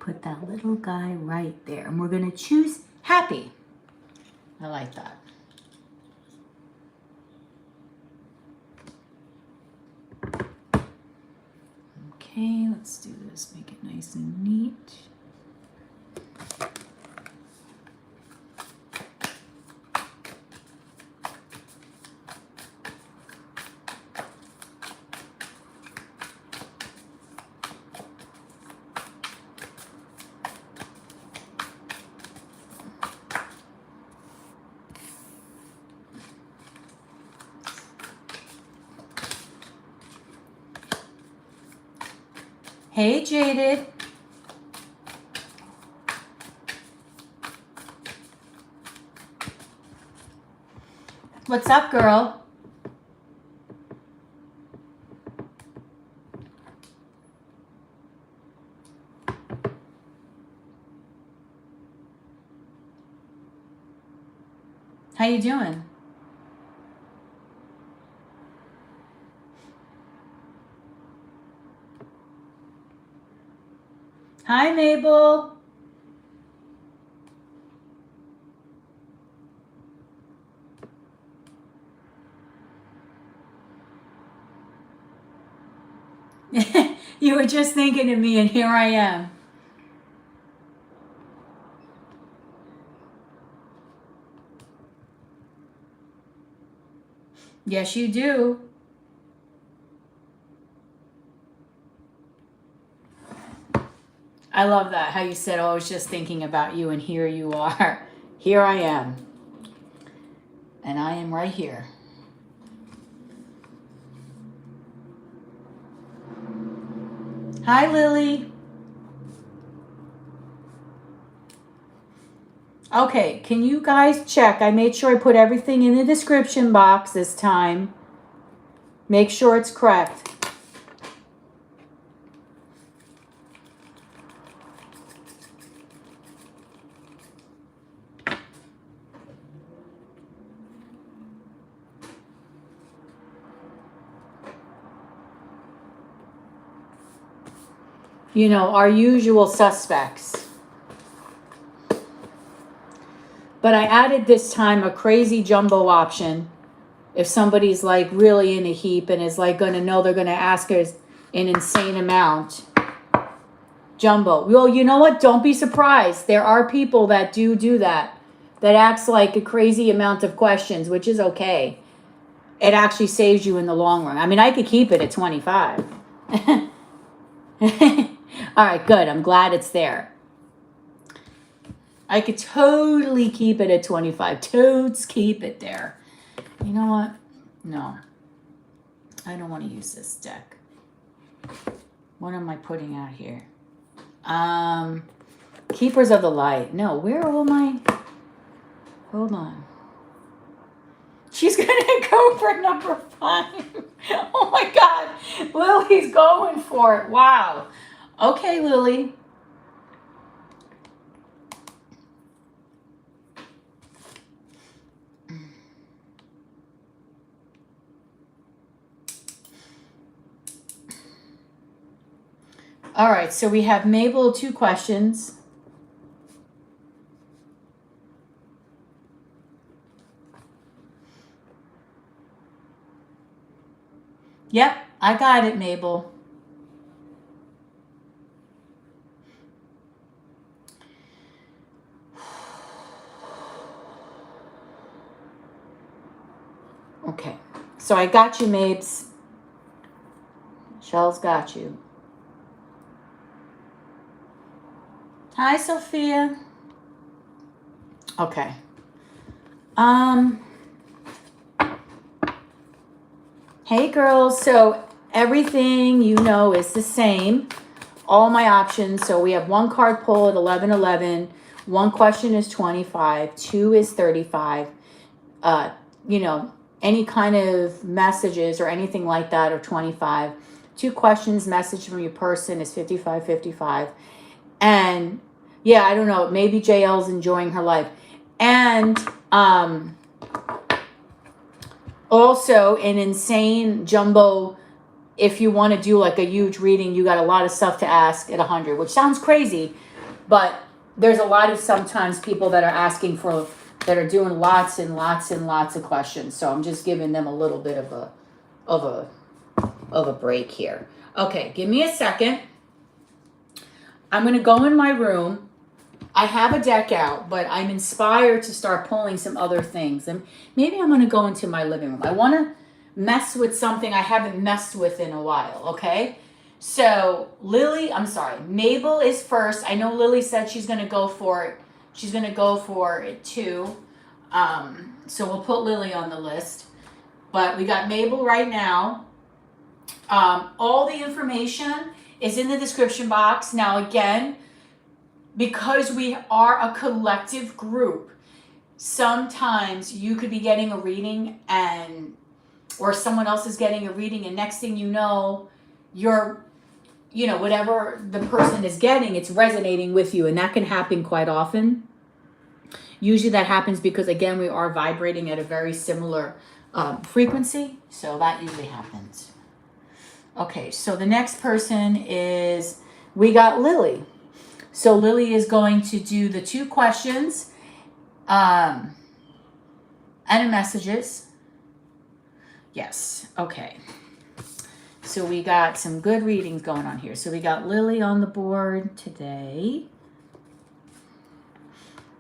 put that little guy right there. And we're going to choose happy. I like that. Okay, let's do this. Make it nice and neat. Hey, Jaded. What's up, girl? How you doing? Hi, Mabel. You were just thinking of me, and here I am. Yes, you do. I love that, how you said, oh, I was just thinking about you, and here you are. Here I am. And I am right here. Hi, Lily. Okay, can you guys check? I made sure I put everything in the description box this time. Make sure it's correct. You know, our usual suspects. But I added this time a crazy jumbo option. If somebody's like really in a heap and is like going to know they're going to ask us an insane amount. Jumbo. Well, you know what? Don't be surprised. There are people that do that. That acts like a crazy amount of questions, which is okay. It actually saves you in the long run. I mean, I could keep it at 25. All right, good. I'm glad it's there. I could totally keep it at 25. Totes keep it there. You know what? No. I don't want to use this deck. What am I putting out here? Keepers of the Light. No, where are all my... Hold on. She's going to go for number 5. Oh my God. Lily's going for it. Wow. Okay, Lily. All right, so we have Mabel 2 questions. Yep, I got it, Mabel. Okay, so I got you, Mabes. Shell's got you. Hi, Sophia. Okay. Hey, girls. So everything you know is the same. All my options. So we have 1 card pull at 11:11. 1 question is 25. 2 is 35. You know, any kind of messages or anything like that are 25. 2 questions message from your person is 55. And yeah, I don't know, maybe JL's enjoying her life. And also an insane jumbo, if you want to do like a huge reading, you got a lot of stuff to ask at 100, which sounds crazy, But there's a lot of sometimes people that are asking for, that are doing lots and lots and lots of questions. So I'm just giving them a little bit of a break here. Okay, give me a second. I'm going to go in my room. I have a deck out, but I'm inspired to start pulling some other things. And maybe I'm going to go into my living room. I want to mess with something I haven't messed with in a while, okay? So Mabel is first. I know Lily said she's going to go for it. She's going to go for it too. So we'll put Lily on the list. But we got Mabel right now. All the information is in the description box. Now again, because we are a collective group, sometimes you could be getting a reading or someone else is getting a reading, and next thing you know, whatever the person is getting, it's resonating with you, and that can happen quite often. Usually that happens because, again, we are vibrating at a very similar frequency, so that usually happens. Okay, so the next person is, we got Lily. So Lily is going to do the 2 questions and the messages. Yes, okay. So we got some good readings going on here. So we got Lily on the board today.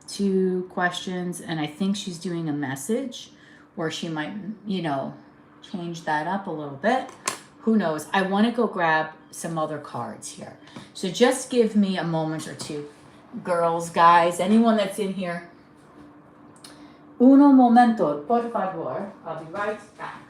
2 questions, and I think she's doing a message, or she might, change that up a little bit. Who knows? I want to go grab some other cards here. So just give me a moment or two. Girls, guys, anyone that's in here. Uno momento, por favor. I'll be right back.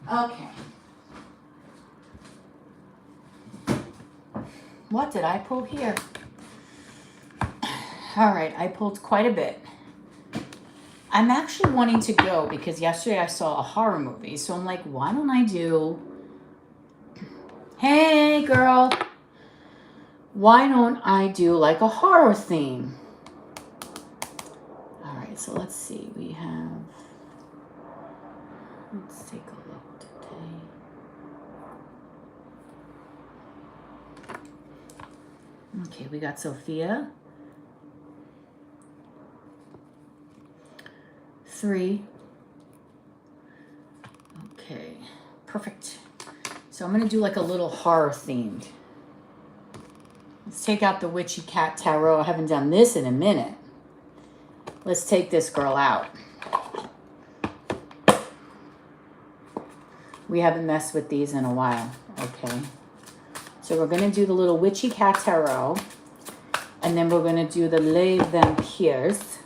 Okay. What did I pull here? All right, I pulled quite a bit. I'm actually wanting to go because yesterday I saw a horror movie. So I'm like, why don't I do... Hey, girl. Why don't I do like a horror theme? All right, so let's see. We have... Let's take a look today. Okay, we got Sophia. 3. Okay, perfect. So I'm going to do like a little horror themed. Let's take out the Witchy Cat Tarot. I haven't done this in a minute. Let's take this girl out. We haven't messed with these in a while. Okay. So we're going to do the little Witchy Cat Tarot. And then we're going to do the Les Vampires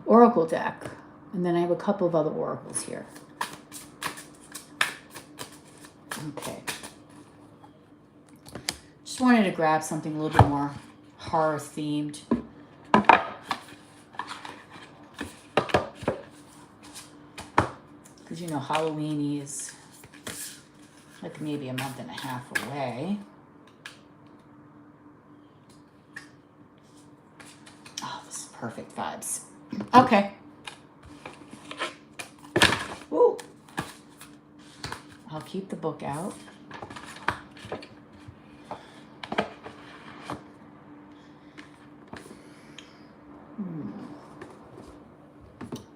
Oracle deck. And then I have a couple of other oracles here. Okay. Just wanted to grab something a little bit more horror themed. Because, you know, Halloween is like maybe a month and a half away. Oh, this is perfect vibes. Okay. Woo. I'll keep the book out.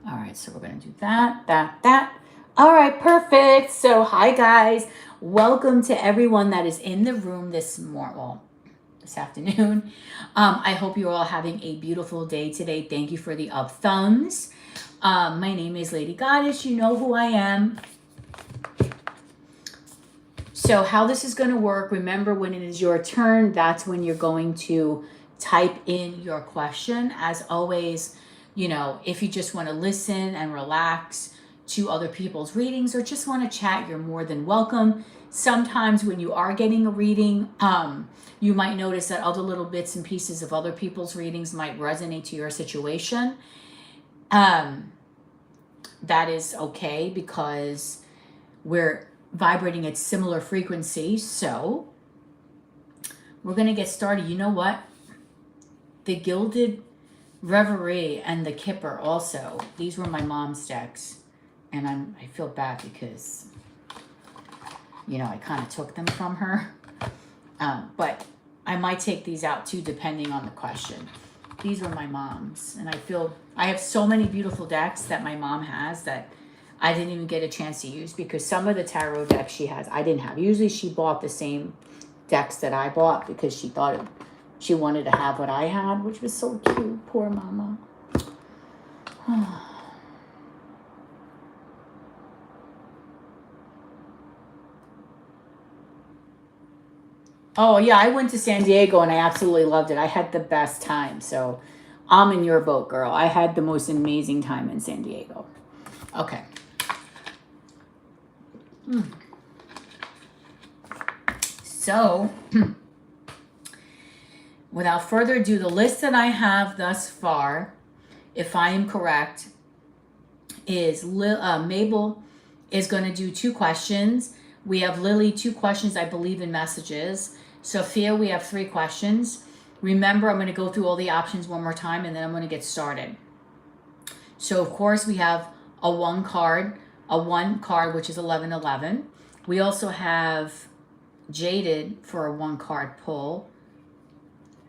All right, so we're going to do that. All right, perfect. So, hi, guys. Welcome to everyone that is in the room this morning. Well, this afternoon. I hope you're all having a beautiful day today. Thank you for the up thumbs. My name is Lady Goddess. You know who I am. So how this is going to work, remember when it is your turn, that's when you're going to type in your question. As always, you know, if you just want to listen and relax to other people's readings or just want to chat, you're more than welcome. Sometimes when you are getting a reading, you might notice that other little bits and pieces of other people's readings might resonate to your situation. That is okay because we're vibrating at similar frequencies. So we're going to get started. You know what? The Gilded Reverie and the Kipper also. These were my mom's decks. And I feel bad because, you know, I kind of took them from her. But I might take these out too, depending on the question. These were my mom's. And I feel I have so many beautiful decks that my mom has that I didn't even get a chance to use because some of the tarot decks she has, I didn't have. Usually she bought the same decks that I bought because she thought she wanted to have what I had, which was so cute. Poor mama. Oh, yeah, I went to San Diego and I absolutely loved it. I had the best time. So I'm in your boat, girl. I had the most amazing time in San Diego. Okay. So, without further ado, the list that I have thus far, if I am correct, is Mabel is going to do 2 questions. We have Lily 2 questions, I believe, in messages. Sophia, we have 3 questions. Remember, I'm going to go through all the options one more time and then I'm going to get started. So, of course, we have a 1 card, which is 1111. We also have Jaded for a 1 card pull,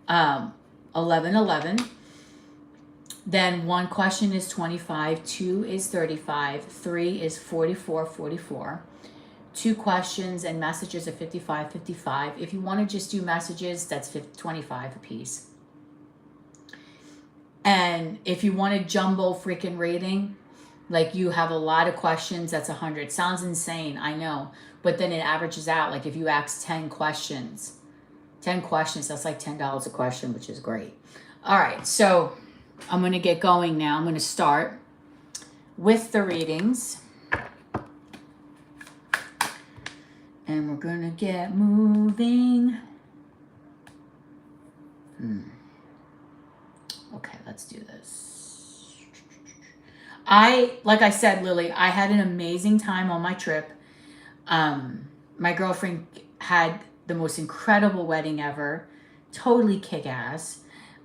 1111. Then 1 question is 25, 2 is 35, 3 is 44. 2 questions and messages are 55. If you want to just do messages, that's 25 a piece. And if you want a jumbo freaking rating, like you have a lot of questions, that's 100. Sounds insane, I know. But then it averages out. Like if you ask 10 questions, that's like $10 a question, which is great. All right, so I'm going to get going now. I'm going to start with the readings. And we're going to get moving. Okay, let's do this. Like I said, Lily, I had an amazing time on my trip. My girlfriend had the most incredible wedding ever. Totally kick-ass.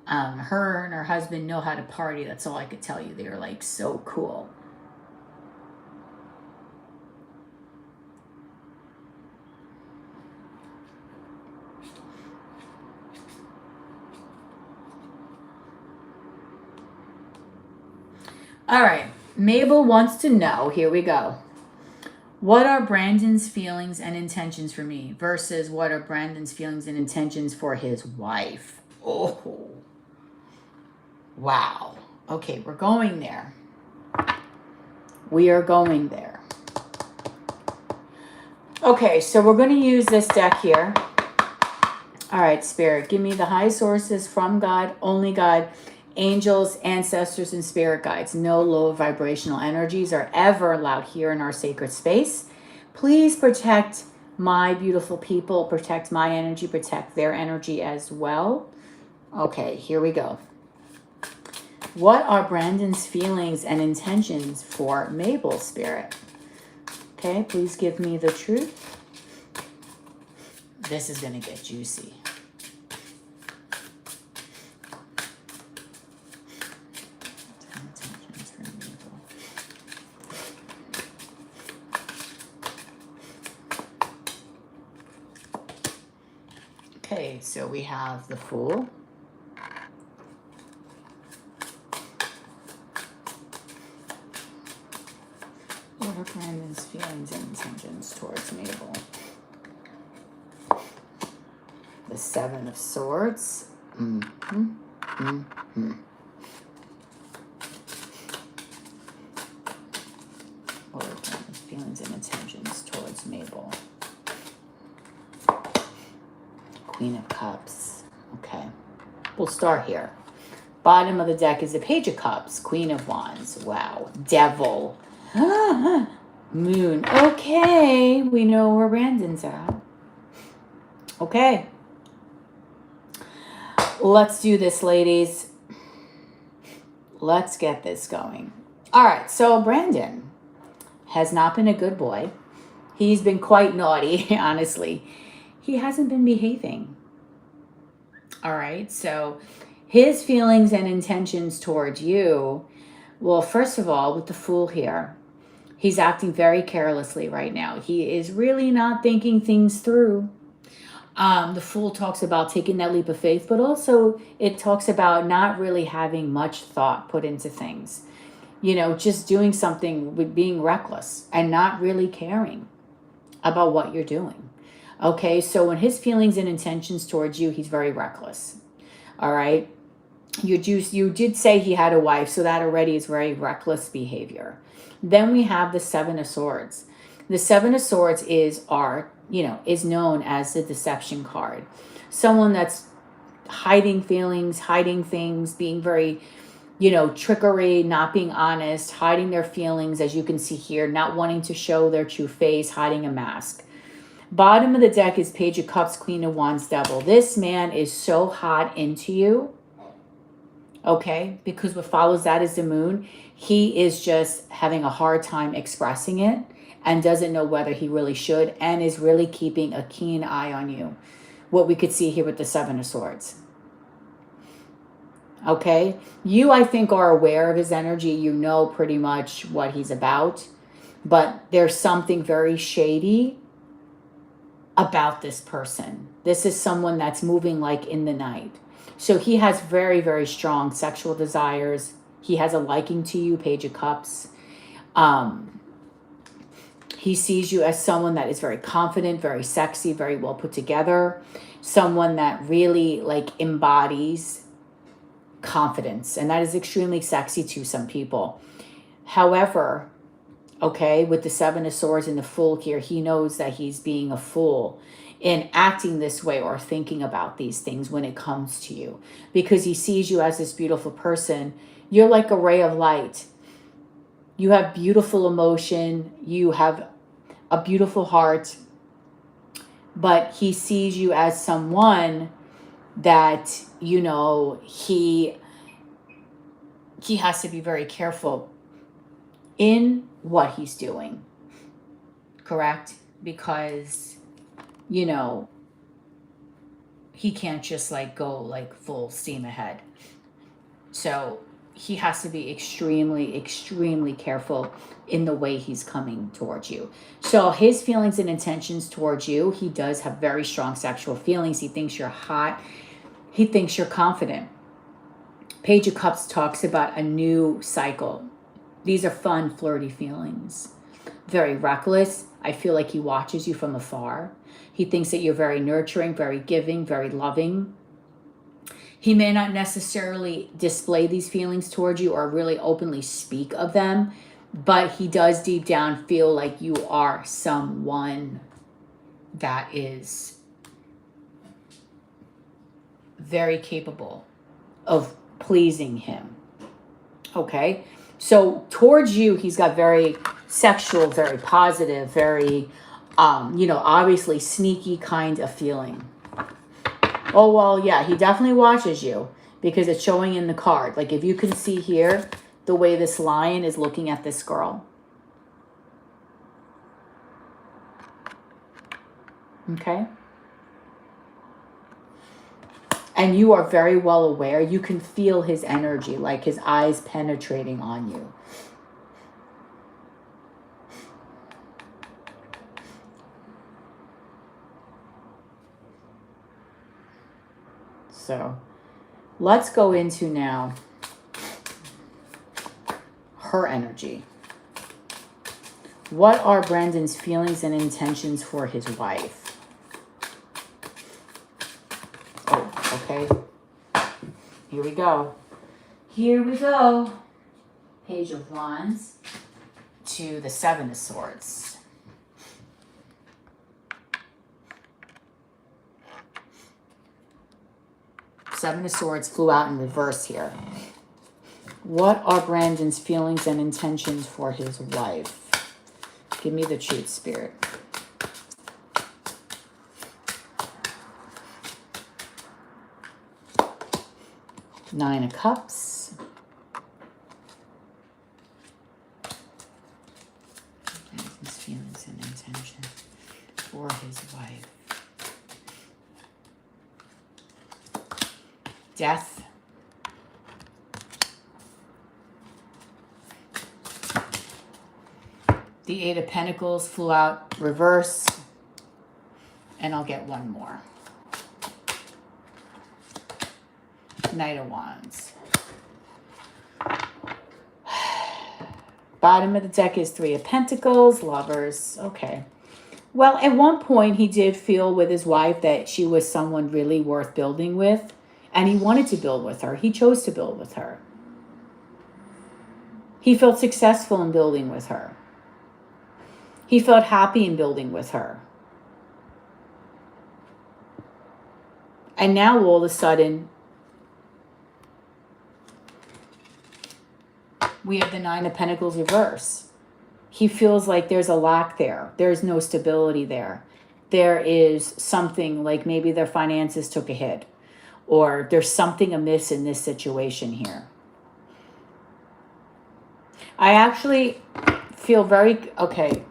Her and her husband know how to party. That's all I could tell you. They were like so cool. All right, Mabel wants to know, here we go. What are Brandon's feelings and intentions for me versus what are Brandon's feelings and intentions for his wife? Oh, wow. Okay, we're going there. We are going there. Okay, so we're going to use this deck here. All right, Spirit, give me the high sources from God, only God, angels, ancestors, and spirit guides. No low vibrational energies are ever allowed here in our sacred space. Please protect my beautiful people, protect my energy, protect their energy as well. Okay, here we go. What are Brandon's feelings and intentions for Mabel, Spirit? Okay, please give me the truth. This is going to get juicy. Intentions for Mabel. Okay, so we have the Fool. What are Brandon's feelings and intentions towards Mabel? The Seven of Swords. What are Brandon's feelings and intentions towards Mabel? Queen of Cups. Okay. We'll start here. Bottom of the deck is the Page of Cups. Queen of Wands. Wow. Devil. Moon. Okay. We know where Brandon's at. Okay. Let's do this, ladies. Let's get this going. All right. So Brandon has not been a good boy. He's been quite naughty, honestly. He hasn't been behaving. All right. So his feelings and intentions towards you, well, first of all, with the Fool here, he's acting very carelessly right now. He is really not thinking things through. The Fool talks about taking that leap of faith, but also it talks about not really having much thought put into things. You know, just doing something with being reckless and not really caring about what you're doing. Okay, so when his feelings and intentions towards you, he's very reckless. All right. You did say he had a wife, so that already is very reckless behavior. Then we have the Seven of Swords. The Seven of Swords is known as the deception card. Someone that's hiding feelings, hiding things, being very, trickery, not being honest, hiding their feelings, as you can see here, not wanting to show their true face, hiding a mask. Bottom of the deck is Page of Cups, Queen of Wands, Devil. This man is so hot into you. Okay, because what follows that is the Moon. He is just having a hard time expressing it and doesn't know whether he really should, and is really keeping a keen eye on you. What we could see here with the Seven of Swords. Okay, you, I think, are aware of his energy. You know pretty much what he's about, but there's something very shady about this person. This is someone that's moving like in the night. So he has very, very strong sexual desires. He has a liking to you, Page of Cups. He sees you as someone that is very confident, very sexy, very well put together. Someone that really embodies confidence. And that is extremely sexy to some people. However, okay, with the Seven of Swords and the Fool here, he knows that he's being a fool in acting this way or thinking about these things when it comes to you, because he sees you as this beautiful person. You're like a ray of light. You have beautiful emotion. You have a beautiful heart, but he sees you as someone that, he has to be very careful in what he's doing. Correct? Because he can't just go full steam ahead. So he has to be extremely, extremely careful in the way he's coming towards you. So his feelings and intentions towards you, he does have very strong sexual feelings. He thinks you're hot. He thinks you're confident. Page of Cups talks about a new cycle. These are fun, flirty feelings. Very reckless. I feel like he watches you from afar. He thinks that you're very nurturing, very giving, very loving. He may not necessarily display these feelings towards you or really openly speak of them, but he does deep down feel like you are someone that is very capable of pleasing him. Okay? So towards you, he's got very sexual, very positive, very, obviously sneaky kind of feeling. Oh, well, yeah, he definitely watches you because it's showing in the card. Like if you can see here, the way this lion is looking at this girl. Okay? And you are very well aware. You can feel his energy, like his eyes penetrating on you. So let's go into now her energy. What are Brandon's feelings and intentions for his wife? Oh, okay. Here we go. Here we go. Page of Wands to the Seven of Swords. Seven of Swords flew out in reverse here. What are Brandon's feelings and intentions for his wife? Give me the truth, Spirit. Nine of Cups. Brandon's feelings and intentions for his wife. Death. The Eight of Pentacles flew out reverse. And I'll get one more. Knight of Wands. Bottom of the deck is Three of Pentacles, Lovers. Okay. Well, at one point he did feel with his wife that she was someone really worth building with. And he wanted to build with her. He chose to build with her. He felt successful in building with her. He felt happy in building with her. And now all of a sudden, we have the Nine of Pentacles reverse. He feels like there's a lack there. There's no stability there. There is something like maybe their finances took a hit. Or there's something amiss in this situation here. I actually feel very, okay.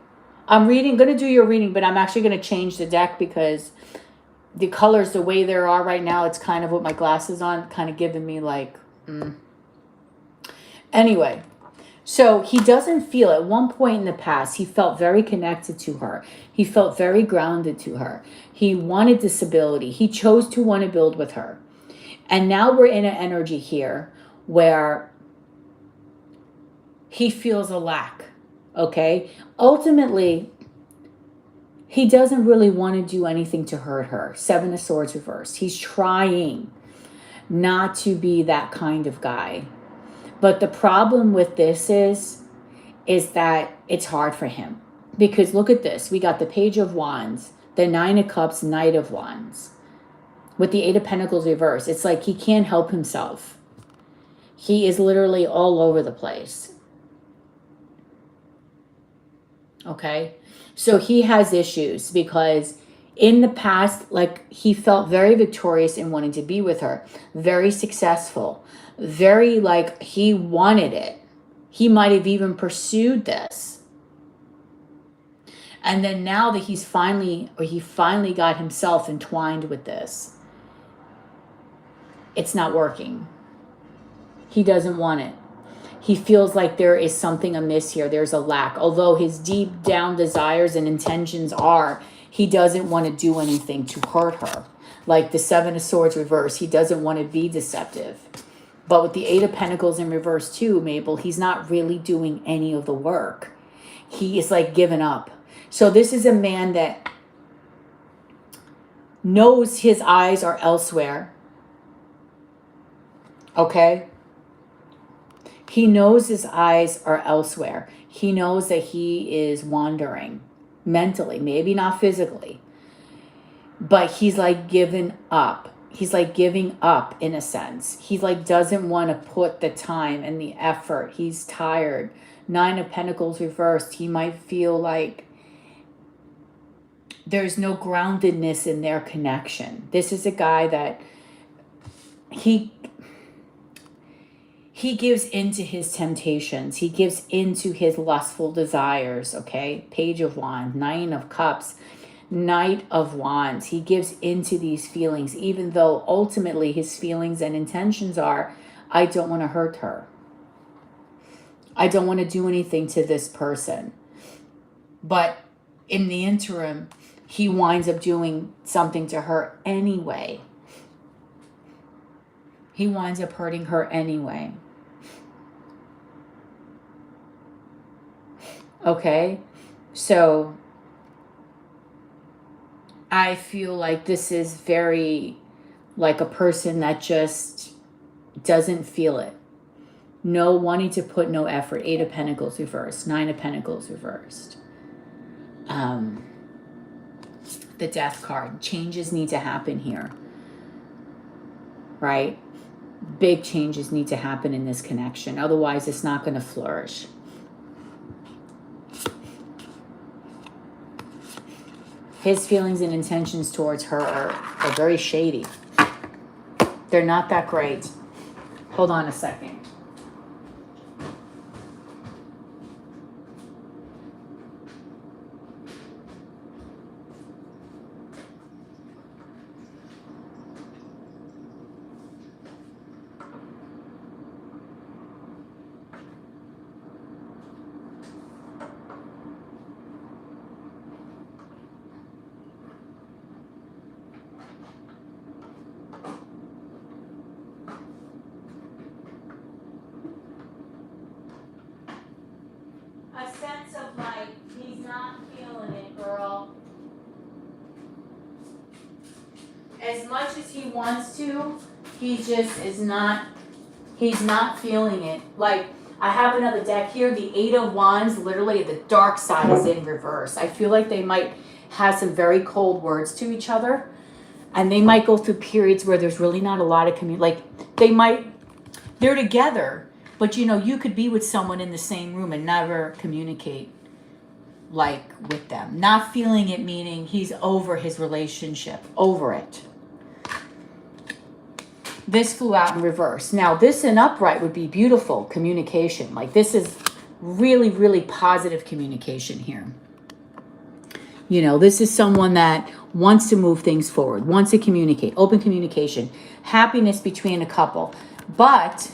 I'm going to do your reading, but I'm actually going to change the deck because the colors, the way they are right now, it's kind of with my glasses on, kind of giving me like, Anyway, so he doesn't feel, at one point in the past, he felt very connected to her. He felt very grounded to her. He wanted this stability. He chose to want to build with her. And now we're in an energy here where he feels a lack, okay? Ultimately, he doesn't really want to do anything to hurt her. Seven of Swords reversed. He's trying not to be that kind of guy. But the problem with this is that it's hard for him. Because look at this. We got the Page of Wands, the Nine of Cups, Knight of Wands. With the Eight of Pentacles reversed, it's like he can't help himself. He is literally all over the place. Okay? So he has issues because in the past, like, he felt very victorious in wanting to be with her. Very successful. Very, like, he wanted it. He might have even pursued this. And then now that he finally got himself entwined with this, it's not working. He doesn't want it. He feels like there is something amiss here. There's a lack. Although his deep down desires and intentions are, he doesn't want to do anything to hurt her. Like the Seven of Swords reverse, he doesn't want to be deceptive. But with the Eight of Pentacles in reverse too, Mabel, he's not really doing any of the work. He is like given up. So this is a man that knows his eyes are elsewhere. Okay? He knows his eyes are elsewhere. He knows that he is wandering mentally, maybe not physically. but he's like given up. He's like giving up in a sense. He like doesn't want to put the time and the effort. He's tired. 9 of Pentacles reversed. He might feel like there's no groundedness in their connection. This is a guy that he gives into his temptations. He gives into his lustful desires, okay? Page of Wands, 9 of Cups, Knight of Wands. He gives into these feelings, even though ultimately his feelings and intentions are, I don't want to hurt her. I don't want to do anything to this person. But in the interim, he winds up doing something to her anyway. He winds up hurting her anyway. Okay? So I feel like this is very like a person that just doesn't feel it. No wanting to put no effort. 8 of Pentacles reversed. 9 of Pentacles reversed. The Death card. Changes need to happen here. Right? Big changes need to happen in this connection. Otherwise, it's not going to flourish. His feelings and intentions towards her are very shady. They're not that great. Hold on a second. A sense of like, he's not feeling it, girl. As much as he wants to, he just is not, he's not feeling it. Like, I have another deck here, the 8 of Wands, literally the dark side is in reverse. I feel like they might have some very cold words to each other, and they might go through periods where there's really not a lot of like, they're together, but you know, you could be with someone in the same room and never communicate like with them. Not feeling it, meaning he's over his relationship, over it. This flew out in reverse. Now, this in upright would be beautiful communication. Like, this is really, really positive communication here. You know, this is someone that wants to move things forward, wants to communicate, open communication, happiness between a couple. But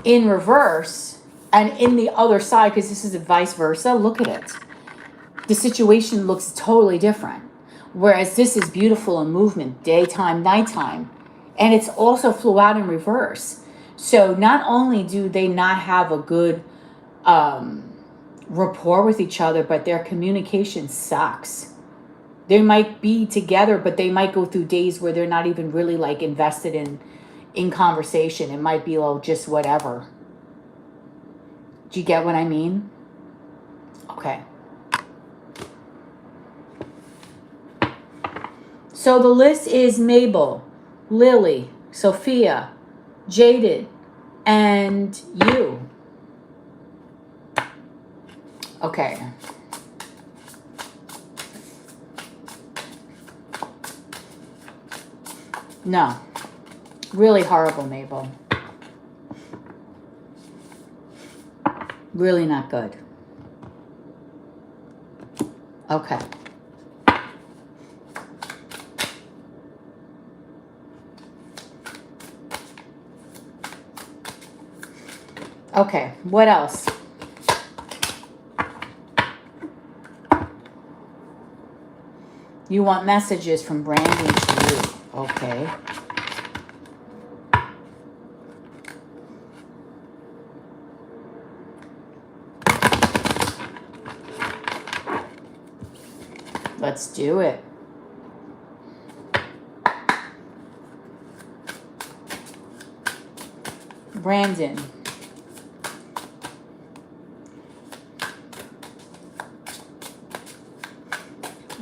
in reverse, and in the other side, because this is a vice versa, look at it. The situation looks totally different. Whereas this is beautiful in movement, daytime, nighttime. And it's also flew out in reverse. So not only do they not have a good rapport with each other, but their communication sucks. They might be together, but they might go through days where they're not even really like invested in conversation. It might be, oh, just whatever. Do you get what I mean? Okay. So the list is Mabel, Lily, Sophia, Jaded, and you. Okay. No. Really horrible, Mabel. Really not good. Okay. Okay, what else? You want messages from Brandon to you. Okay. Let's do it. Brandon.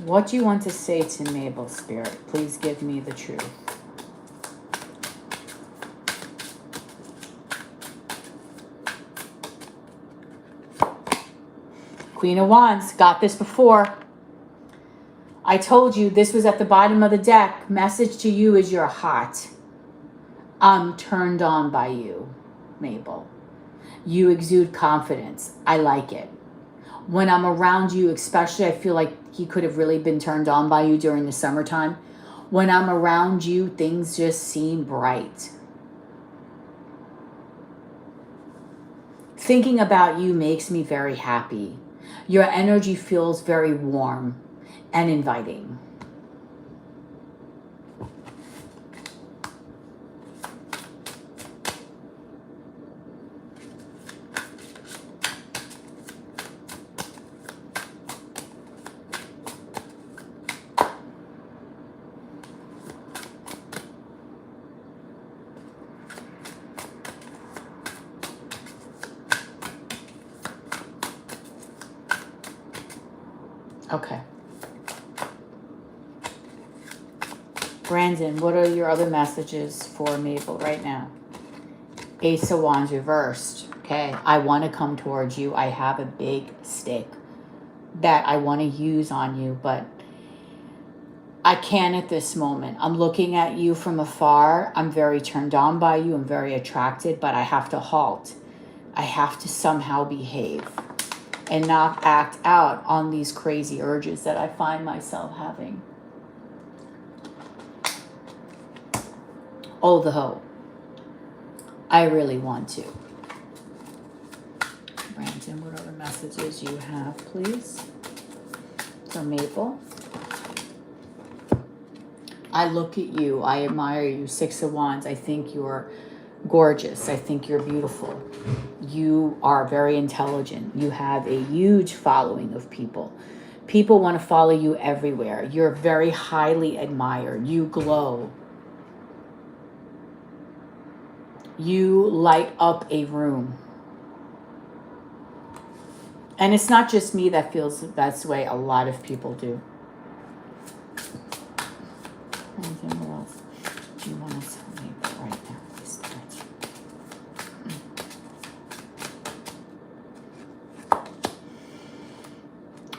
What do you want to say to Mabel, Spirit? Please give me the truth. Queen of Wands, got this before. I told you this was at the bottom of the deck. Message to you is you're hot. I'm turned on by you, Mabel. You exude confidence. I like it. When I'm around you, especially, I feel like he could have really been turned on by you during the summertime. When I'm around you, things just seem bright. Thinking about you makes me very happy. Your energy feels very warm and inviting. Okay. Brandon, what are your other messages for Mabel right now? Ace of Wands reversed. Okay. I want to come towards you. I have a big stick that I want to use on you, but I can't at this moment. I'm looking at you from afar. I'm very turned on by you. I'm very attracted, but I have to halt. I have to somehow behave and not act out on these crazy urges that I find myself having. Oh, the hoe. I really want to. Brandon, what other messages you have, please? For Mabel. I look at you. I admire you. Six of Wands. I think you're gorgeous. I think you're beautiful. You are very intelligent. You have a huge following of people. People want to follow you everywhere. You're very highly admired. You glow. You light up a room. And it's not just me that feels that's the way. A lot of people do. Anything else do you want to tell me right now?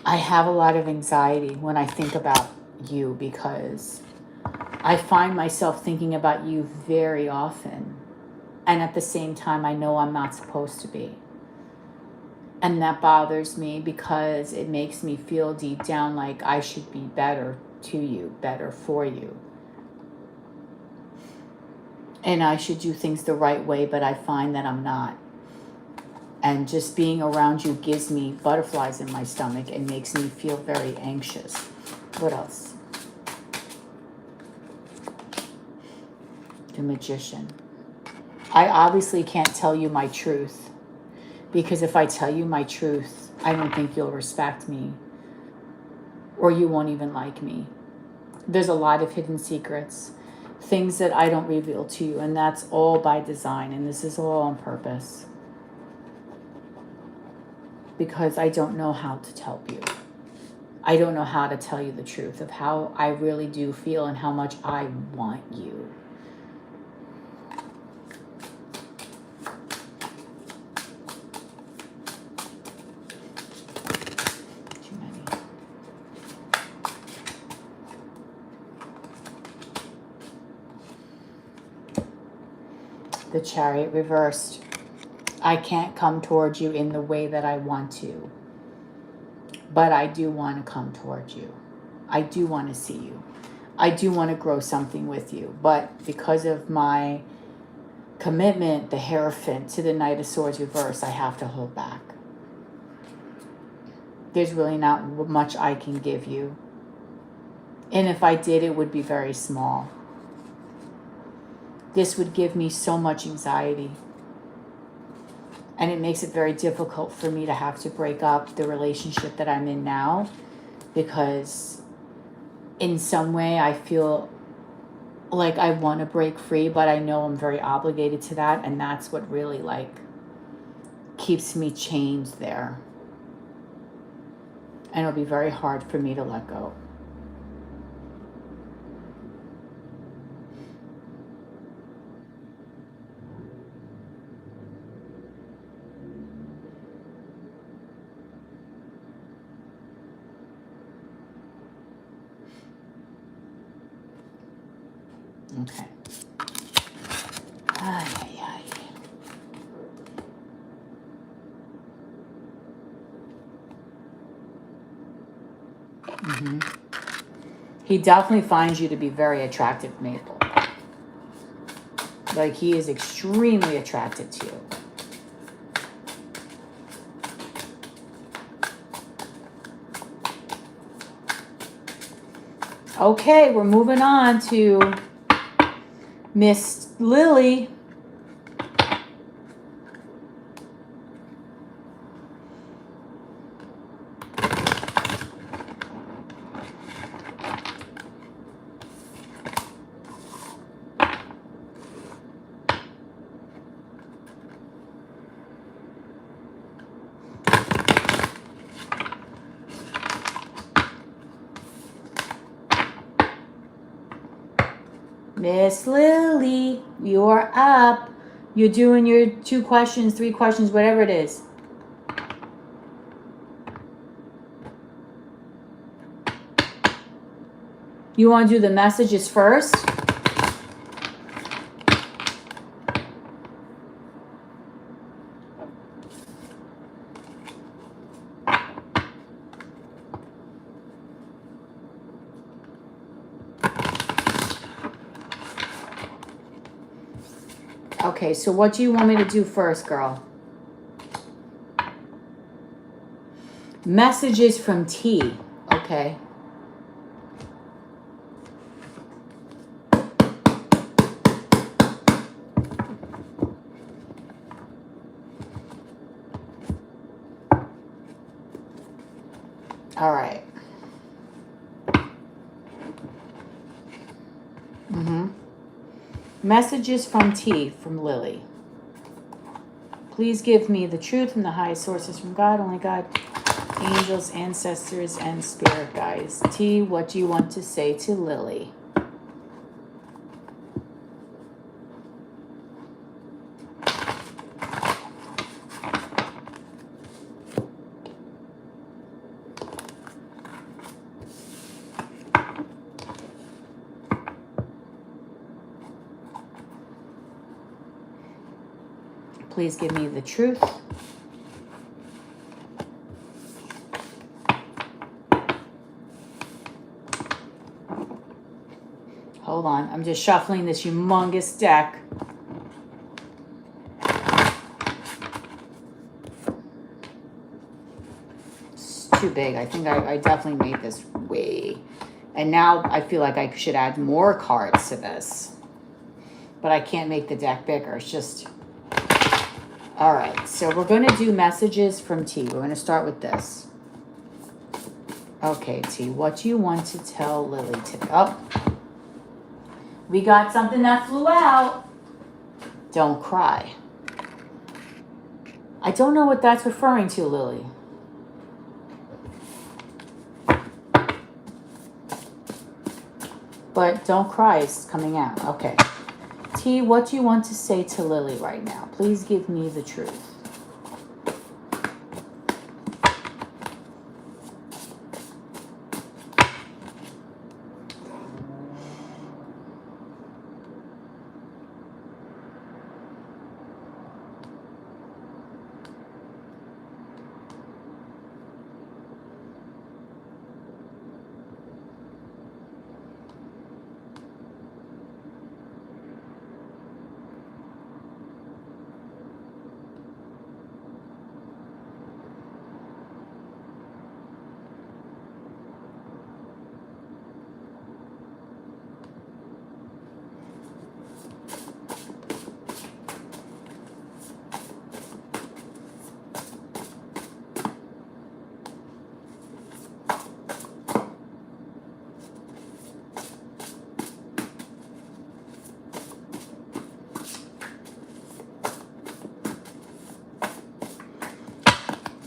I have a lot of anxiety when I think about you because I find myself thinking about you very often. And at the same time, I know I'm not supposed to be. And that bothers me because it makes me feel deep down like I should be better to you, better for you. And I should do things the right way, but I find that I'm not. And just being around you gives me butterflies in my stomach and makes me feel very anxious. What else? The Magician. I obviously can't tell you my truth. Because if I tell you my truth, I don't think you'll respect me. Or you won't even like me. There's a lot of hidden secrets. Things that I don't reveal to you. And that's all by design. And this is all on purpose. Because I don't know how to help you. I don't know how to tell you the truth of how I really do feel and how much I want you. Too many. The Chariot reversed. I can't come towards you in the way that I want to. But I do want to come towards you. I do want to see you. I do want to grow something with you. But because of my commitment, the Hierophant, to the Knight of Swords reverse, I have to hold back. There's really not much I can give you. And if I did, it would be very small. This would give me so much anxiety. And it makes it very difficult for me to have to break up the relationship that I'm in now. Because in some way I feel like I want to break free, but I know I'm very obligated to that. And that's what really keeps me chained there. And it'll be very hard for me to let go. Okay. Ay, ay, ay. He definitely finds you to be very attractive, Maple. Like, he is extremely attracted to you. Okay, we're moving on to Miss Lily. Miss Lily, you're up. You're doing your 2 questions, 3 questions, whatever it is. You want to do the messages first? Okay, so what do you want me to do first, girl? Messages from T. Okay. All right. Messages from T, from Lily. Please give me the truth from the highest sources from God, only God, angels, ancestors, and spirit guides. T, what do you want to say to Lily? Please give me the truth. Hold on, I'm just shuffling this humongous deck. It's too big. I think I definitely made this way. And now I feel like I should add more cards to this. But I can't make the deck bigger. It's just... All right, so we're going to do messages from T. We're going to start with this. Okay, T, what do you want to tell Lily today? Oh, we got something that flew out. Don't cry. I don't know what that's referring to, Lily. But don't cry is coming out. Okay. T, what do you want to say to Lily right now? Please give me the truth.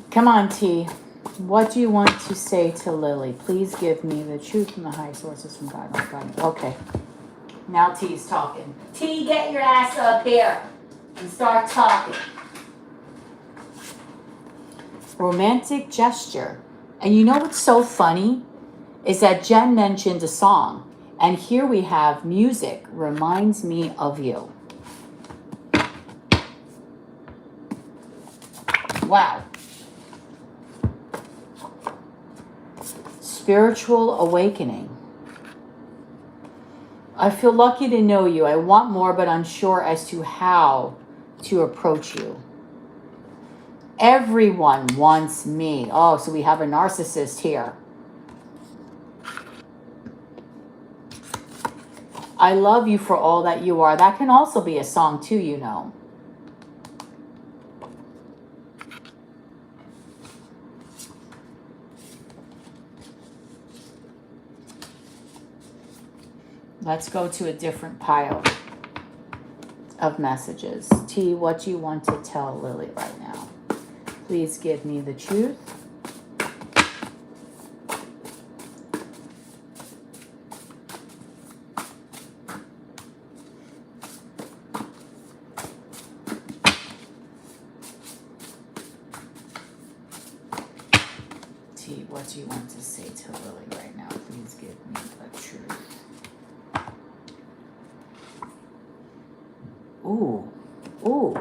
Come on, T. What do you want to say to Lily? Please give me the truth from the high sources from God. Oh, God. Okay. Now T's talking. T, get your ass up here and start talking. Romantic gesture. And you know what's so funny? Is that Jen mentioned a song. And here we have music reminds me of you. Wow. Spiritual awakening. I feel lucky to know you. I want more, but unsure as to how to approach you. Everyone wants me. Oh, so we have a narcissist here. I love you for all that you are. That can also be a song too, you know. Let's go to a different pile of messages. T, what do you want to tell Lily right now? Please give me the truth. T, what do you want to say to Lily right now? Please give me the truth. Ooh, ooh.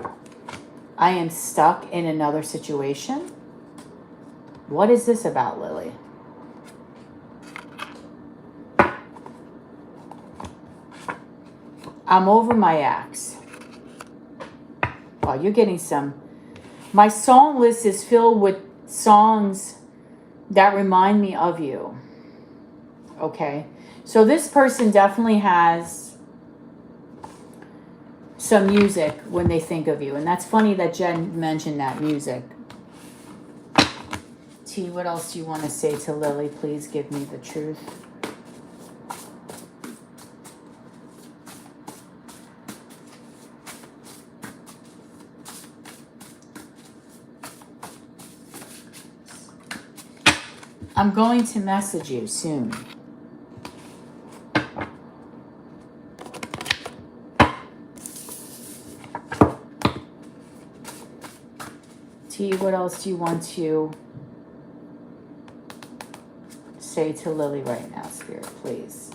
I am stuck in another situation. What is this about, Lily? I'm over my ex. Wow, you're getting some. My song list is filled with songs that remind me of you. Okay. So this person definitely has some music when they think of you. And that's funny that Jen mentioned that music. T, what else do you want to say to Lily? Please give me the truth. I'm going to message you soon. T, what else do you want to say to Lily right now, Spirit, please?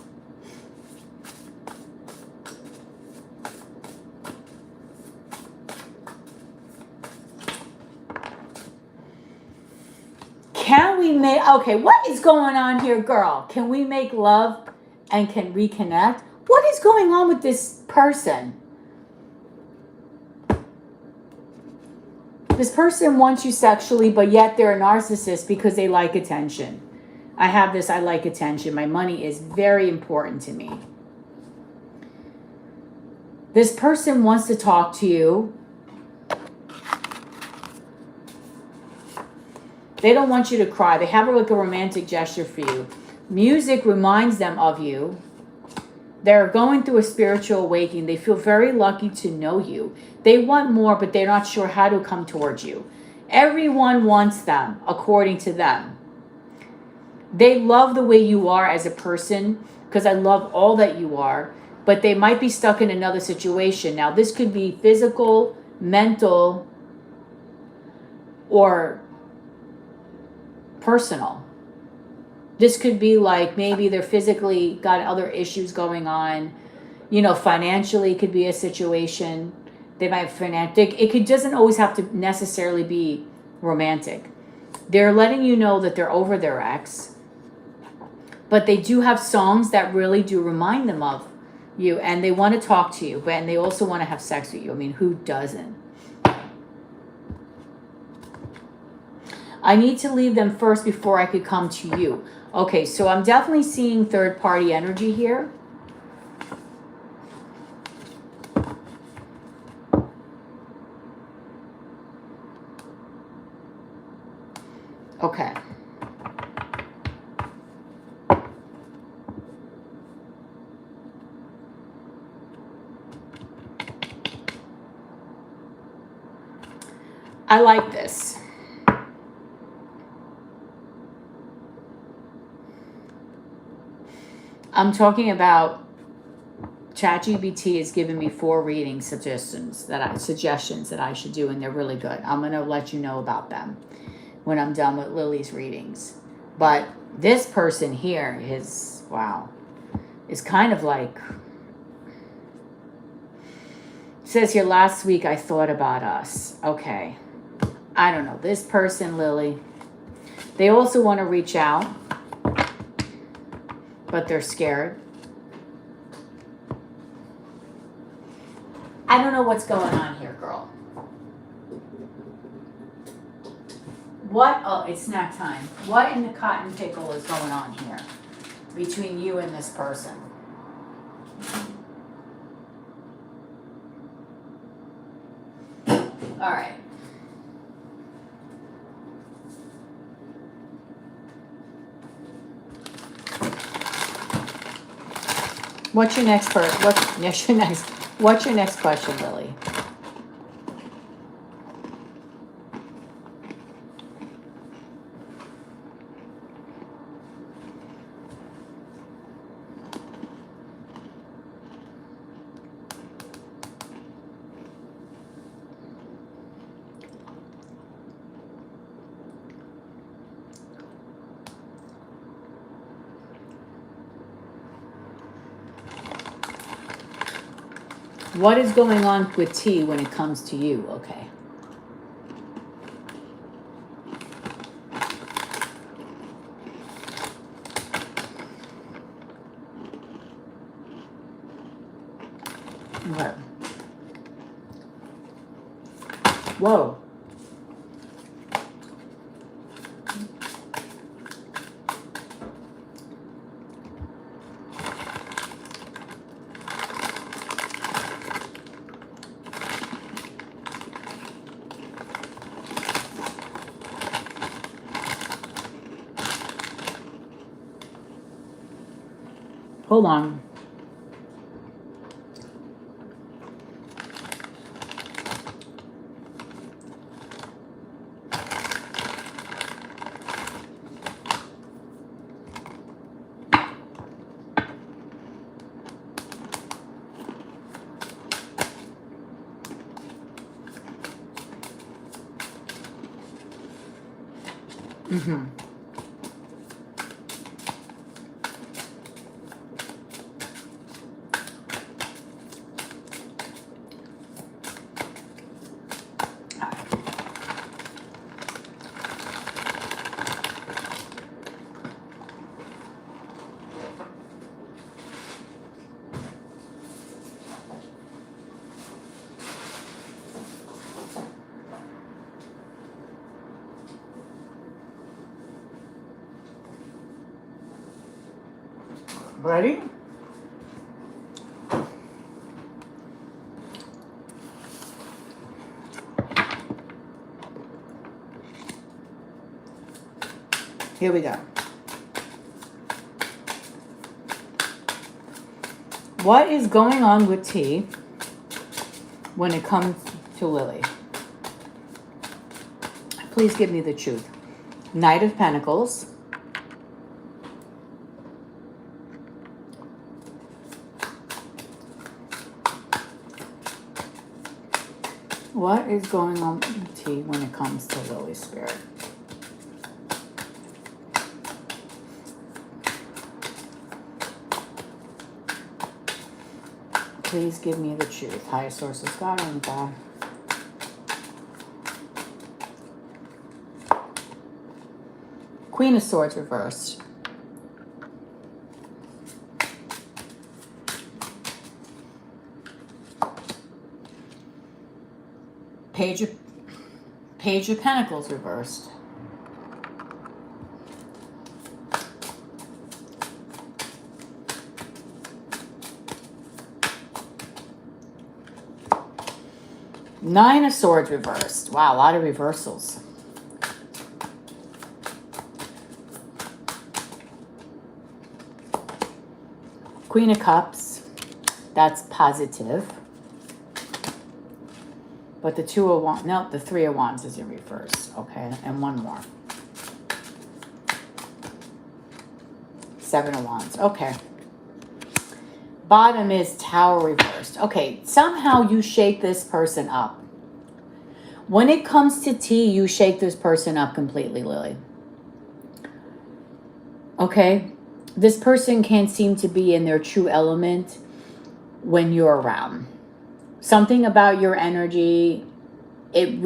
Can we make, okay, what is going on here, girl? Can we make love and can reconnect? What is going on with this person? This person wants you sexually, but yet they're a narcissist because they like attention. I have this, I like attention. My money is very important to me. This person wants to talk to you. They don't want you to cry. They have like a romantic gesture for you. Music reminds them of you. They're going through a spiritual awakening. They feel very lucky to know you. They want more, but they're not sure how to come towards you. Everyone wants them, according to them. They love the way you are as a person, because I love all that you are, but they might be stuck in another situation. Now, this could be physical, mental, or personal. This could be like maybe they're physically got other issues going on. You know, financially could be a situation. They might have financial. It doesn't always have to necessarily be romantic. They're letting you know that they're over their ex. But they do have songs that really do remind them of you. And they want to talk to you. And they also want to have sex with you. I mean, who doesn't? I need to leave them first before I could come to you. Okay, so I'm definitely seeing third-party energy here. Okay. I like this. I'm talking about ChatGPT has given me 4 reading suggestions that I should do, and they're really good. I'm going to let you know about them when I'm done with Lily's readings. But this person here is, wow, is kind of like, it says here, last week I thought about us. Okay. I don't know. This person, Lily, they also want to reach out, but they're scared. I don't know what's going on here, girl. What? Oh, it's snack time. What in the cotton pickle is going on here between you and this person? All right. What's your next What's your next question, Lily? What is going on with T when it comes to you? Okay. Okay. Whoa. Hold on. Mm-hmm. Ready? Here we go. What is going on with T when it comes to Lily? Please give me the truth. Knight of Pentacles. What is going on with T when it comes to Lily Spirit? Please give me the truth. Highest source of God and God. Queen of Swords reversed. Page of Pentacles reversed. Nine of Swords reversed. Wow, a lot of reversals. Queen of Cups. That's positive. But the Two of Wands, no, the Three of Wands is in reverse. Okay, and one more. Seven of Wands. Okay. Bottom is Tower reversed. Okay, somehow you shake this person up. When it comes to T, you shake this person up completely, Lily. Okay? this person can't seem to be in their true element when you're around. Something about your energy, it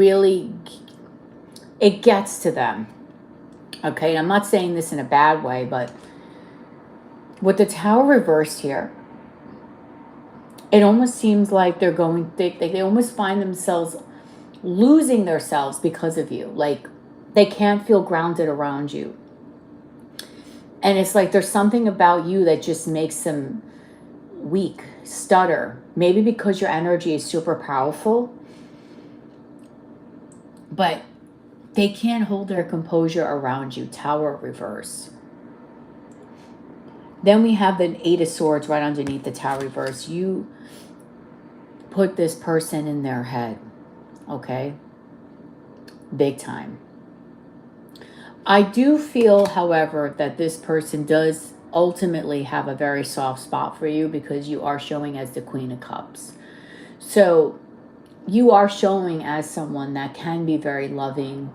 gets to them. Okay, and I'm not saying this in a bad way, but with the Tower reversed here, it almost seems like they're going, they almost find themselves losing themselves because of you. Like, they can't feel grounded around you. And it's like there's something about you that just makes them weak, stutter. Maybe because your energy is super powerful, but they can't hold their composure around you. Tower reverse. Then we have the Eight of Swords right underneath the Tower reverse. You put this person in their head, okay? Big time. I do feel, however, that this person does ultimately have a very soft spot for you because you are showing as the Queen of Cups. So you are showing as someone that can be very loving,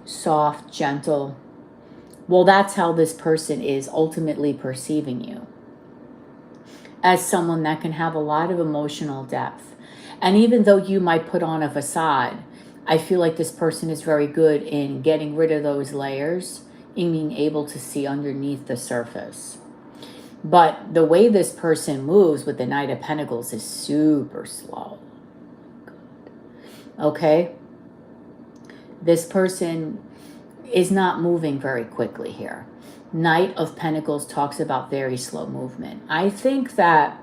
soft, gentle. Well, that's how this person is ultimately perceiving you. As someone that can have a lot of emotional depth. And even though you might put on a facade, I feel like this person is very good in getting rid of those layers and being able to see underneath the surface. But the way this person moves with the Knight of Pentacles is super slow. Okay? This person is not moving very quickly here. Knight of Pentacles talks about very slow movement. I think that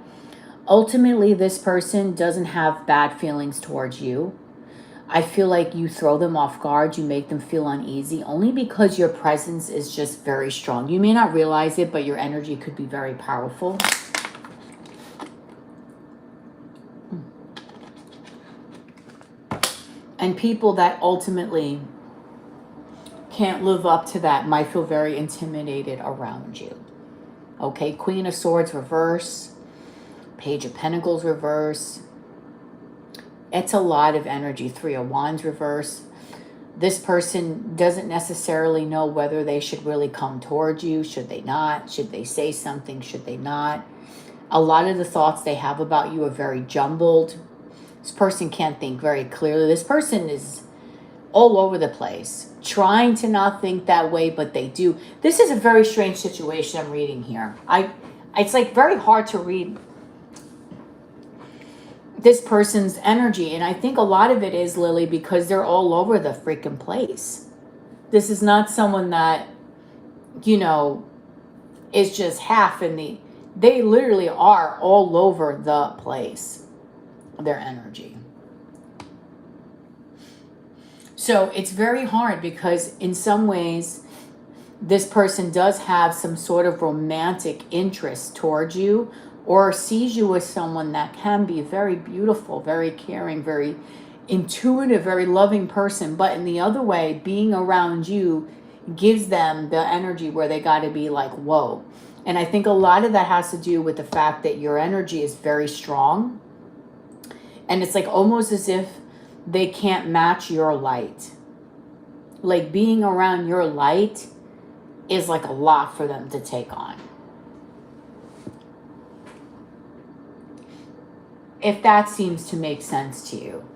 ultimately this person doesn't have bad feelings towards you. I feel like you throw them off guard. You make them feel uneasy only because your presence is just very strong. You may not realize it, but your energy could be very powerful. And people that ultimately can't live up to that might feel very intimidated around you. Okay, Queen of Swords reverse. Page of Pentacles reverse. It's a lot of energy. Three of Wands reverse. This person doesn't necessarily know whether they should really come towards you. Should they not? Should they say something? Should they not? A lot of the thoughts they have about you are very jumbled. This person can't think very clearly. This person is all over the place, trying to not think that way, but they do. This is a very strange situation I'm reading here. It's like very hard to read this person's energy. And I think a lot of it is, Lily, because they're all over the freaking place. This is not someone that, you know, is just half in the... They literally are all over the place, their energy. So it's very hard because in some ways, this person does have some sort of romantic interest towards you, or sees you as someone that can be very beautiful, very caring, very intuitive, very loving person. But in the other way, being around you gives them the energy where they got to be like, whoa. And I think a lot of that has to do with the fact that your energy is very strong. And it's like almost as if they can't match your light. Like being around your light is like a lot for them to take on. If that seems to make sense to you.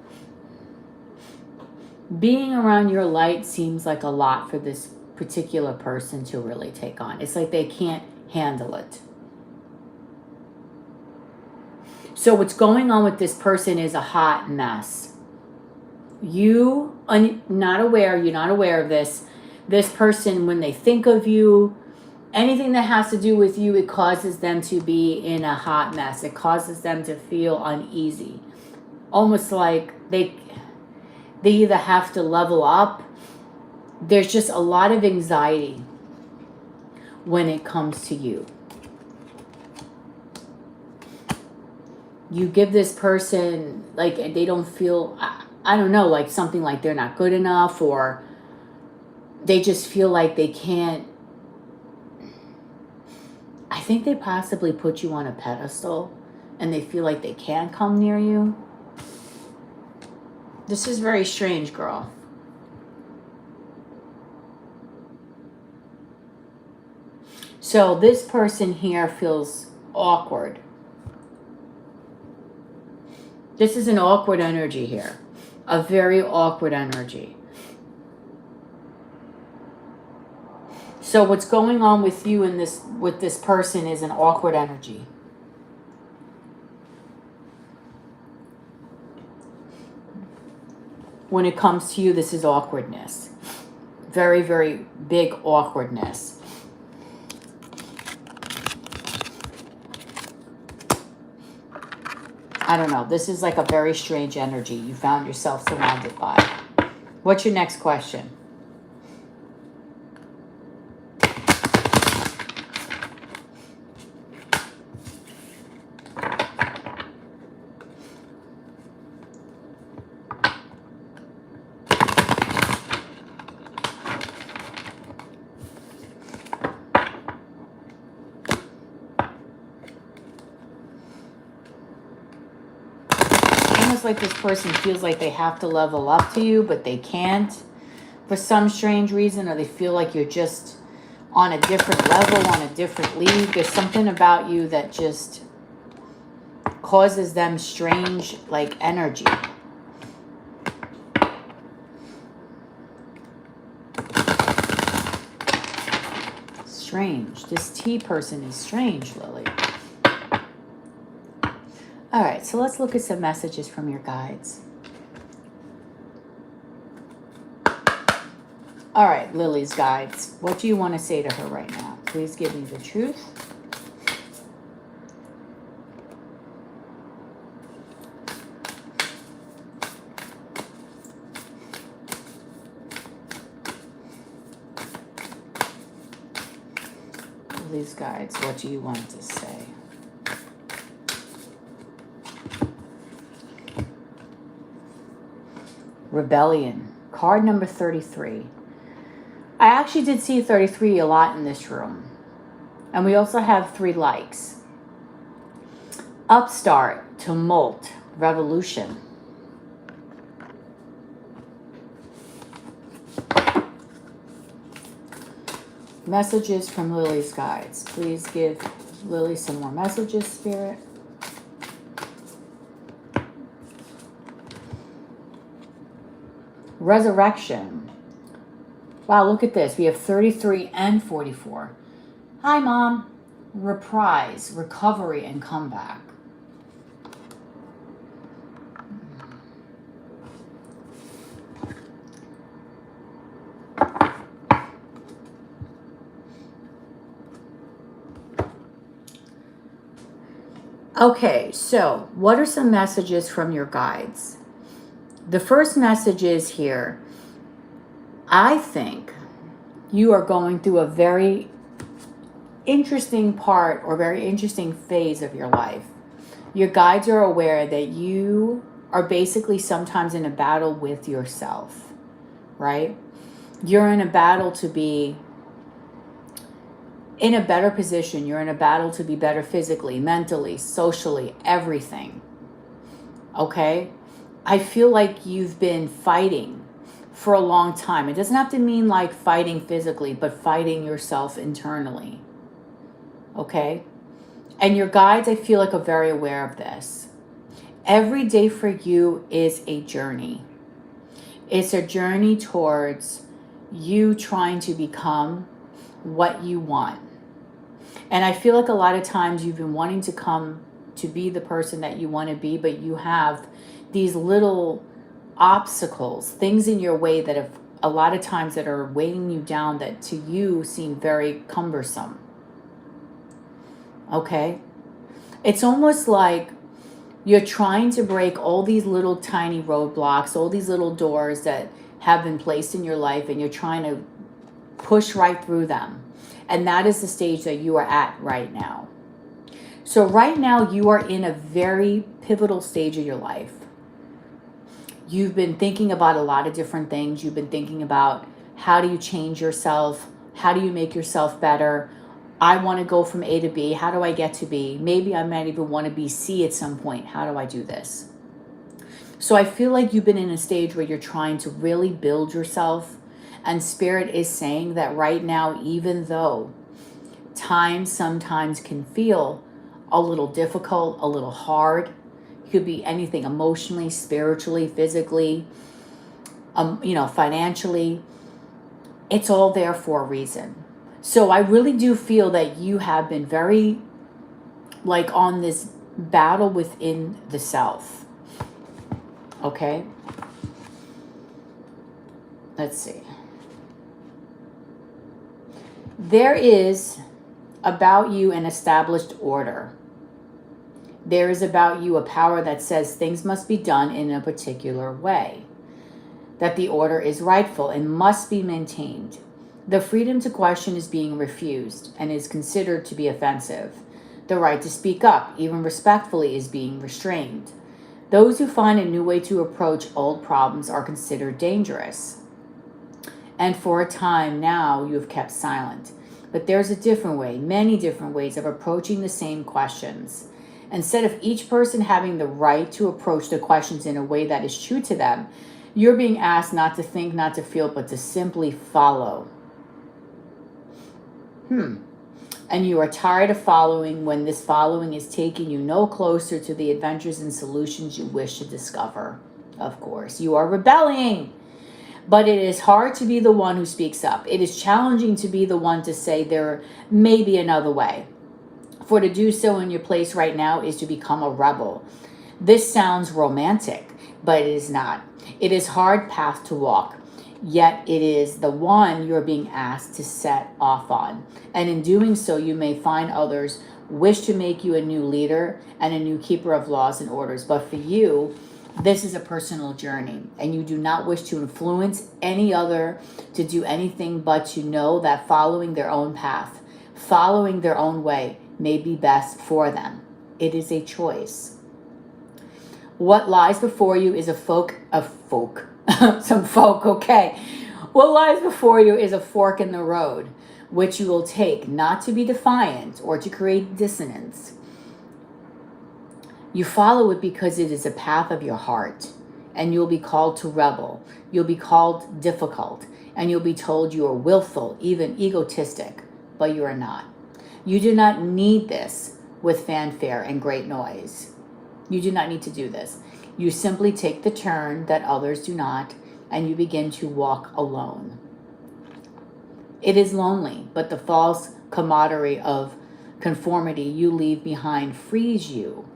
Being around your light seems like a lot for this particular person to really take on. It's like they can't handle it. So what's going on with this person is a hot mess. You are not aware, you're not aware of this. This person, when they think of you, anything that has to do with you, it causes them to be in a hot mess. It causes them to feel uneasy. Almost like they either have to level up. There's just a lot of anxiety when it comes to you. You give this person, like, they don't feel, I don't know, like something like they're not good enough, or they just feel like they can't. I think they possibly put you on a pedestal and they feel like they can't come near you. This is very strange, girl. So this person here feels awkward. This is an awkward energy here. A very awkward energy. So what's going on with you in this, with this person, is an awkward energy. When it comes to you, this is awkwardness. Very, very big awkwardness. I don't know. This is like a very strange energy you found yourself surrounded by. What's your next question? Like this person feels like they have to level up to you, but they can't for some strange reason, or they feel like you're just on a different level, on a different league. There's something about you that just causes them strange, like, energy. Strange. This T person is strange, Lily. All right, so let's look at some messages from your guides. All right, Lily's guides. What do you want to say to her right now? Please give me the truth. Lily's guides, what do you want to say? Rebellion. Card number 33. I actually did see 33 a lot in this room. And we also have 3 likes. Upstart, tumult, revolution. Messages from Lily's guides. Please give Lily some more messages, Spirit. Resurrection. Wow, look at this. We have 33 and 44. Hi, Mom. Reprise, recovery, and comeback. Okay, so what are some messages from your guides? The first message is here. I think you are going through a very interesting part or very interesting phase of your life. Your guides are aware that you are basically sometimes in a battle with yourself, right? You're in a battle to be in a better position. You're in a battle to be better physically, mentally, socially, everything. Okay? I feel like you've been fighting for a long time. It doesn't have to mean like fighting physically, but fighting yourself internally. Okay? And your guides, I feel like, are very aware of this. Every day for you is a journey. It's a journey towards you trying to become what you want. And I feel like a lot of times you've been wanting to come to be the person that you want to be, but you have these little obstacles, things in your way that have a lot of times that are weighing you down that to you seem very cumbersome. Okay? It's almost like you're trying to break all these little tiny roadblocks, all these little doors that have been placed in your life, and you're trying to push right through them. And that is the stage that you are at right now. So right now you are in a very pivotal stage of your life. You've been thinking about a lot of different things. You've been thinking about how do you change yourself? How do you make yourself better? I want to go from A to B. How do I get to B? Maybe I might even want to be C at some point. How do I do this? So I feel like you've been in a stage where you're trying to really build yourself. And Spirit is saying that right now, even though times sometimes can feel a little difficult, a little hard. It could be anything emotionally, spiritually, physically, financially. It's all there for a reason. So I really do feel that you have been very on this battle within the self. Okay? Let's see. There is about you an established order. There is about you a power that says things must be done in a particular way, that the order is rightful and must be maintained. The freedom to question is being refused and is considered to be offensive. The right to speak up, even respectfully, is being restrained. Those who find a new way to approach old problems are considered dangerous. And for a time now, you have kept silent. But there's a different way, many different ways of approaching the same questions. Instead of each person having the right to approach the questions in a way that is true to them, you're being asked not to think, not to feel, but to simply follow. And you are tired of following when this following is taking you no closer to the adventures and solutions you wish to discover. Of course, you are rebelling. But it is hard to be the one who speaks up. It is challenging to be the one to say there may be another way. For to do so in your place right now is to become a rebel. This sounds romantic, but it is not. It is a hard path to walk, yet it is the one you're being asked to set off on. And in doing so, you may find others wish to make you a new leader and a new keeper of laws and orders. But for you, this is a personal journey, and you do not wish to influence any other to do anything but to know that following their own path, following their own way may be best for them. It is a choice. What lies before you is okay. What lies before you is a fork in the road, which you will take, not to be defiant or to create dissonance. You follow it because it is a path of your heart, and you'll be called to rebel. You'll be called difficult, and you'll be told you are willful, even egotistic, but you are not. You do not need this with fanfare and great noise. You do not need to do this. You simply take the turn that others do not, and you begin to walk alone. It is lonely, but the false camaraderie of conformity you leave behind frees you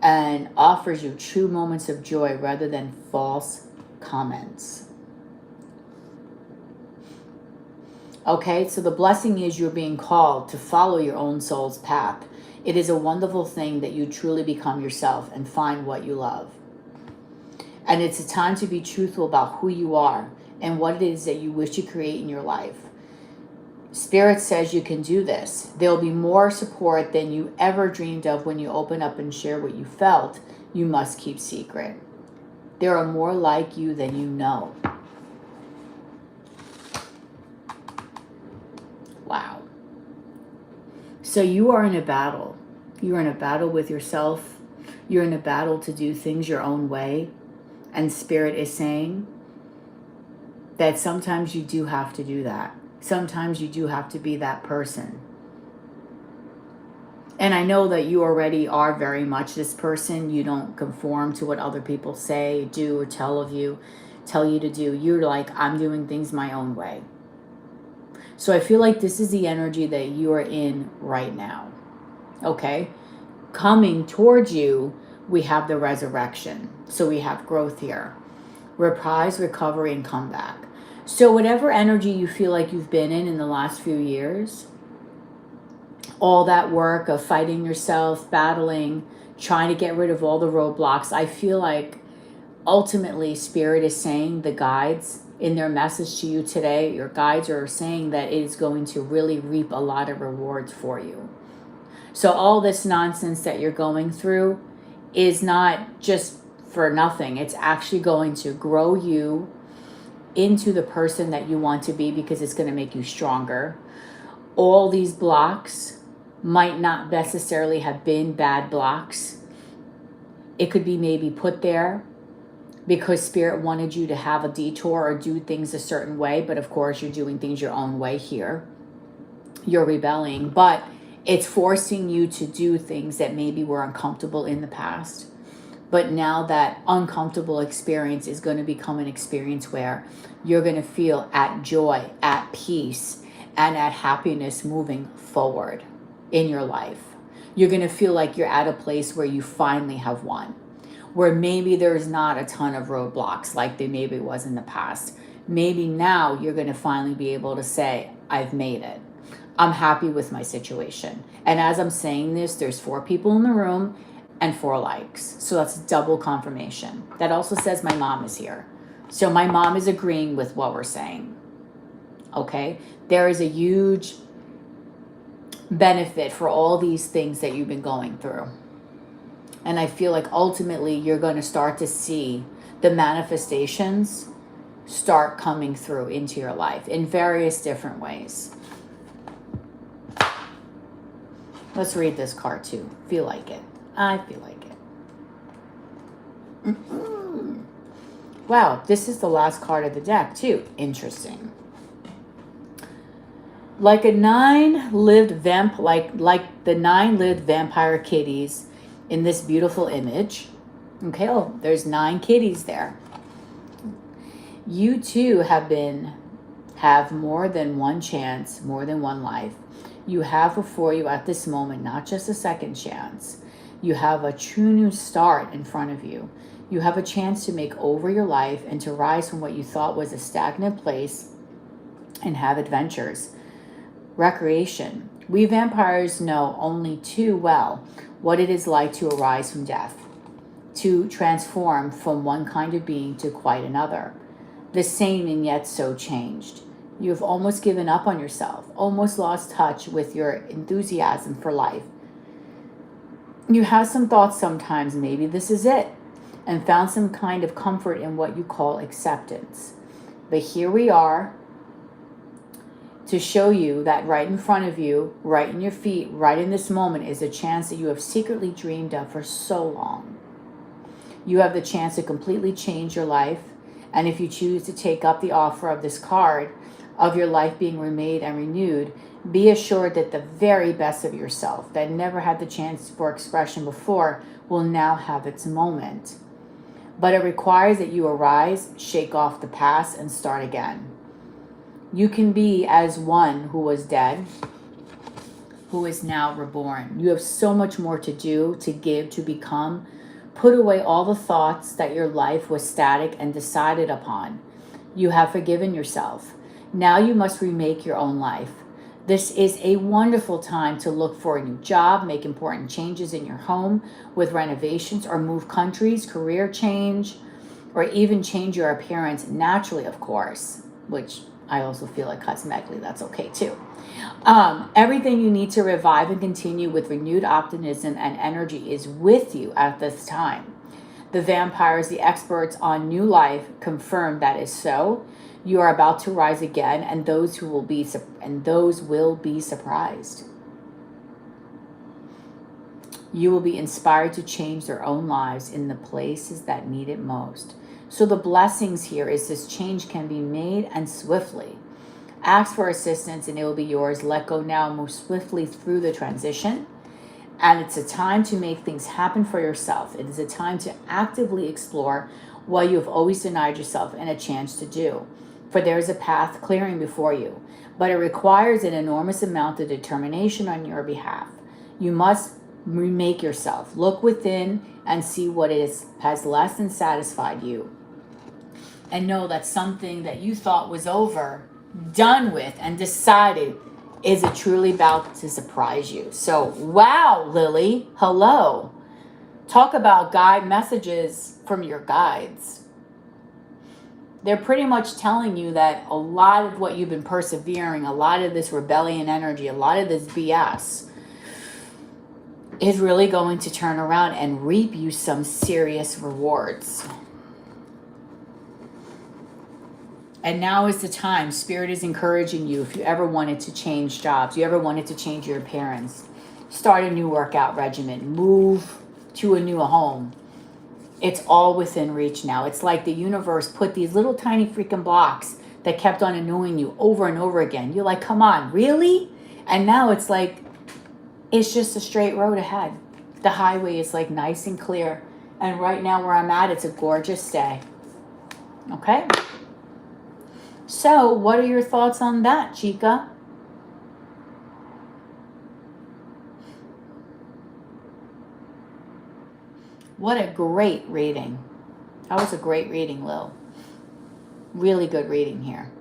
and offers you true moments of joy rather than false comments. Okay, so the blessing is you're being called to follow your own soul's path. It is a wonderful thing that you truly become yourself and find what you love. And it's a time to be truthful about who you are and what it is that you wish to create in your life. Spirit says you can do this. There'll be more support than you ever dreamed of when you open up and share what you felt you must keep secret. There are more like you than you know. Wow. So you are in a battle. You're in a battle with yourself. You're in a battle to do things your own way. And Spirit is saying that sometimes you do have to do that. Sometimes you do have to be that person. And I know that you already are very much this person. You don't conform to what other people say, do, or tell you to do. You're like, I'm doing things my own way. So I feel like this is the energy that you are in right now. Okay? Coming towards you, we have the resurrection. So we have growth here. Reprise, recovery, and comeback. So whatever energy you feel like you've been in the last few years, all that work of fighting yourself, battling, trying to get rid of all the roadblocks, I feel like ultimately Spirit is saying, the guides in their message to you today, your guides are saying that it is going to really reap a lot of rewards for you. So all this nonsense that you're going through is not just for nothing. It's actually going to grow you into the person that you want to be, because it's going to make you stronger. All these blocks might not necessarily have been bad blocks. It could be maybe put there because Spirit wanted you to have a detour or do things a certain way. But of course, you're doing things your own way here. you're rebelling, but it's forcing you to do things that maybe were uncomfortable in the past. But now that uncomfortable experience is going to become an experience where you're going to feel at joy, at peace, and at happiness moving forward in your life. You're going to feel like you're at a place where you finally have won, where maybe there's not a ton of roadblocks like there maybe was in the past. Maybe now you're going to finally be able to say, I've made it. I'm happy with my situation. And as I'm saying this, there's 4 people in the room and 4 likes. So that's double confirmation. That also says my mom is here. So my mom is agreeing with what we're saying. Okay? There is a huge benefit for all these things that you've been going through. And I feel like ultimately you're going to start to see the manifestations start coming through into your life in various different ways. Let's read this card too. Feel like it. I feel like it. Wow, this is the last card of the deck too. Interesting. Like the 9 lived vampire kitties in this beautiful image. Okay, oh, there's 9 kitties there. You too have more than one chance, more than one life. You have before you at this moment not just a second chance. You have a true new start in front of you. You have a chance to make over your life and to rise from what you thought was a stagnant place and have adventures. Recreation. We vampires know only too well what it is like to arise from death, to transform from one kind of being to quite another, the same and yet so changed. You have almost given up on yourself, almost lost touch with your enthusiasm for life. You have some thoughts sometimes, maybe this is it, and found some kind of comfort in what you call acceptance. But here we are to show you that right in front of you, right in your feet, right in this moment is a chance that you have secretly dreamed of for so long. You have the chance to completely change your life. And if you choose to take up the offer of this card, of your life being remade and renewed, be assured that the very best of yourself that never had the chance for expression before will now have its moment. But it requires that you arise, shake off the past, and start again. You can be as one who was dead, who is now reborn. You have so much more to do, to give, to become. Put away all the thoughts that your life was static and decided upon. You have forgiven yourself. Now you must remake your own life. This is a wonderful time to look for a new job, make important changes in your home with renovations, or move countries, career change, or even change your appearance naturally, of course, which I also feel like cosmetically that's okay too. Everything you need to revive and continue with renewed optimism and energy is with you at this time. The vampires, the experts on new life, confirm that is so. You are about to rise again, and those will be surprised. You will be inspired to change their own lives in the places that need it most. So the blessings here is this change can be made and swiftly. Ask for assistance and it will be yours. Let go now and move swiftly through the transition. And it's a time to make things happen for yourself. It is a time to actively explore what you have always denied yourself and a chance to do. For there is a path clearing before you, but it requires an enormous amount of determination on your behalf. You must remake yourself. Look within and see what has less than satisfied you. And know that something that you thought was over, done with, and decided is it truly about to surprise you. So, wow, Lily, hello. Talk about guide messages from your guides. They're pretty much telling you that a lot of what you've been persevering, a lot of this rebellion energy, a lot of this BS is really going to turn around and reap you some serious rewards. And now is the time. Spirit is encouraging you. If you ever wanted to change jobs, you ever wanted to change your appearance, start a new workout regimen, move to a new home, it's all within reach now. It's like the universe put these little tiny freaking blocks that kept on annoying you over and over again. You're like, come on, really? And now it's like, it's just a straight road ahead. The highway is like nice and clear. And right now where I'm at, it's a gorgeous day. Okay? So what are your thoughts on that, Chica? What a great reading. That was a great reading, Lil. Really good reading here.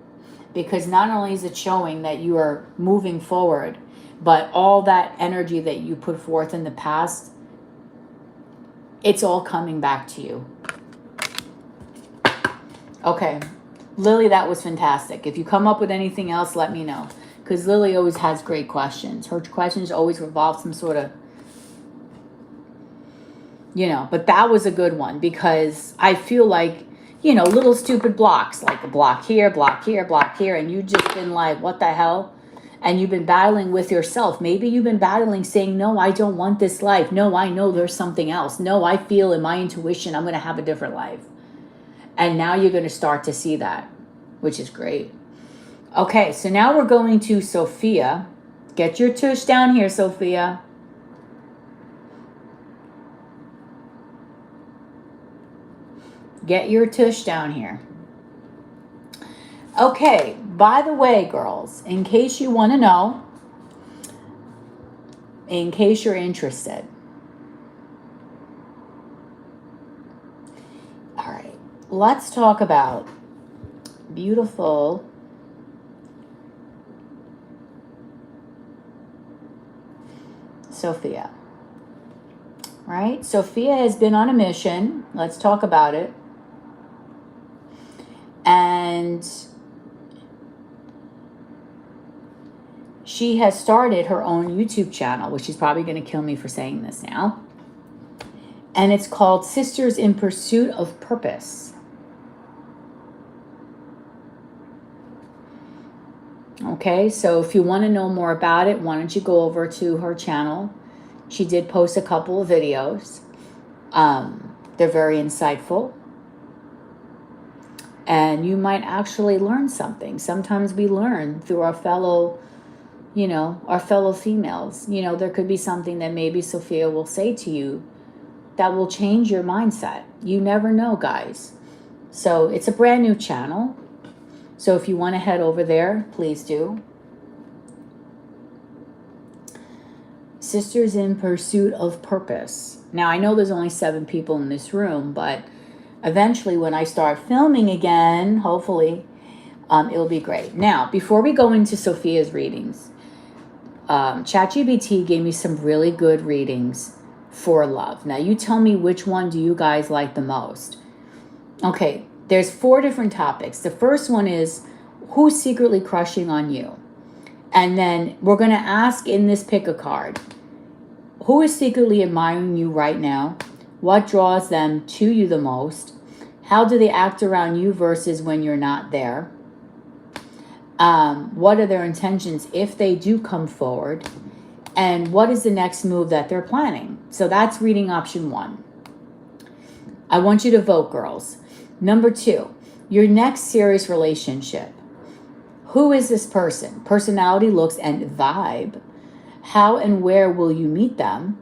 Because not only is it showing that you are moving forward, but all that energy that you put forth in the past, it's all coming back to you. Okay, Lily, that was fantastic. If you come up with anything else, let me know. Because Lily always has great questions. Her questions always revolve some sort of, but that was a good one. Because I feel like, little stupid blocks, like a block here, block here, block here. And you've just been like, what the hell? And you've been battling with yourself. Maybe you've been battling saying, no, I don't want this life. No, I know there's something else. No, I feel in my intuition I'm going to have a different life. And now you're going to start to see that, which is great. Okay, so now we're going to Sophia. Get your tush down here, Sophia. Get your tush down here. Okay, by the way, girls, in case you want to know, in case you're interested. All right, let's talk about beautiful Sophia. Right? Sophia has been on a mission. Let's talk about it. And she has started her own YouTube channel, which she's probably going to kill me for saying this now. And it's called Sisters in Pursuit of Purpose. Okay, so if you want to know more about it, why don't you go over to her channel. She did post a couple of videos. They're very insightful. And you might actually learn something. Sometimes we learn through our fellow, our fellow females. There could be something that maybe Sophia will say to you that will change your mindset. You never know, guys. So it's a brand new channel. So if you want to head over there, please do. Sisters in Pursuit of Purpose. Now, I know there's only 7 people in this room, but eventually when I start filming again, hopefully, it'll be great. Now, before we go into Sophia's readings, ChatGPT gave me some really good readings for love. Now, you tell me which one do you guys like the most. Okay, there's 4 different topics. The first one is, who's secretly crushing on you? And then we're going to ask in this pick a card, who is secretly admiring you right now? What draws them to you the most? How do they act around you versus when you're not there? What are their intentions if they do come forward? And what is the next move that they're planning? So that's reading option 1. I want you to vote, girls. Number 2, your next serious relationship. Who is this person? Personality, looks, and vibe. How and where will you meet them?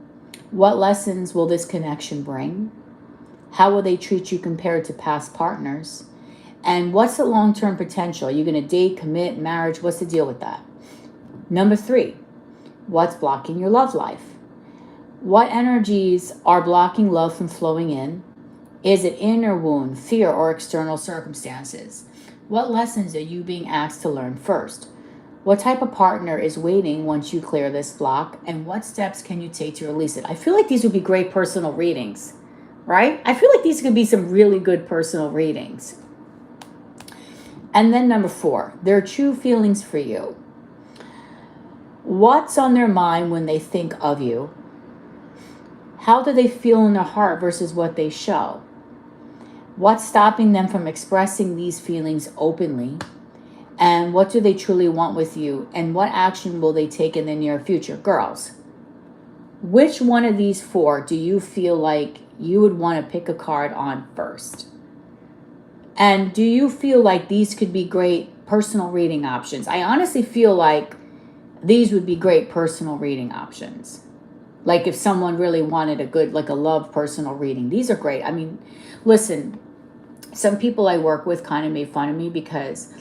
What lessons will this connection bring? How will they treat you compared to past partners? And what's the long-term potential? Are you going to date, commit, marriage? What's the deal with that? Number 3, what's blocking your love life? What energies are blocking love from flowing in? Is it inner wound, fear, or external circumstances? What lessons are you being asked to learn first? What type of partner is waiting once you clear this block? And what steps can you take to release it? I feel like these would be great personal readings, right? I feel like these could be some really good personal readings. And then number 4, their true feelings for you. What's on their mind when they think of you? How do they feel in their heart versus what they show? What's stopping them from expressing these feelings openly? And what do they truly want with you? And what action will they take in the near future? Girls, which one of these 4 do you feel like you would want to pick a card on first? And do you feel like these could be great personal reading options? I honestly feel like these would be great personal reading options. Like if someone really wanted a good, like a love personal reading, these are great. I mean, listen, some people I work with kind of made fun of me because,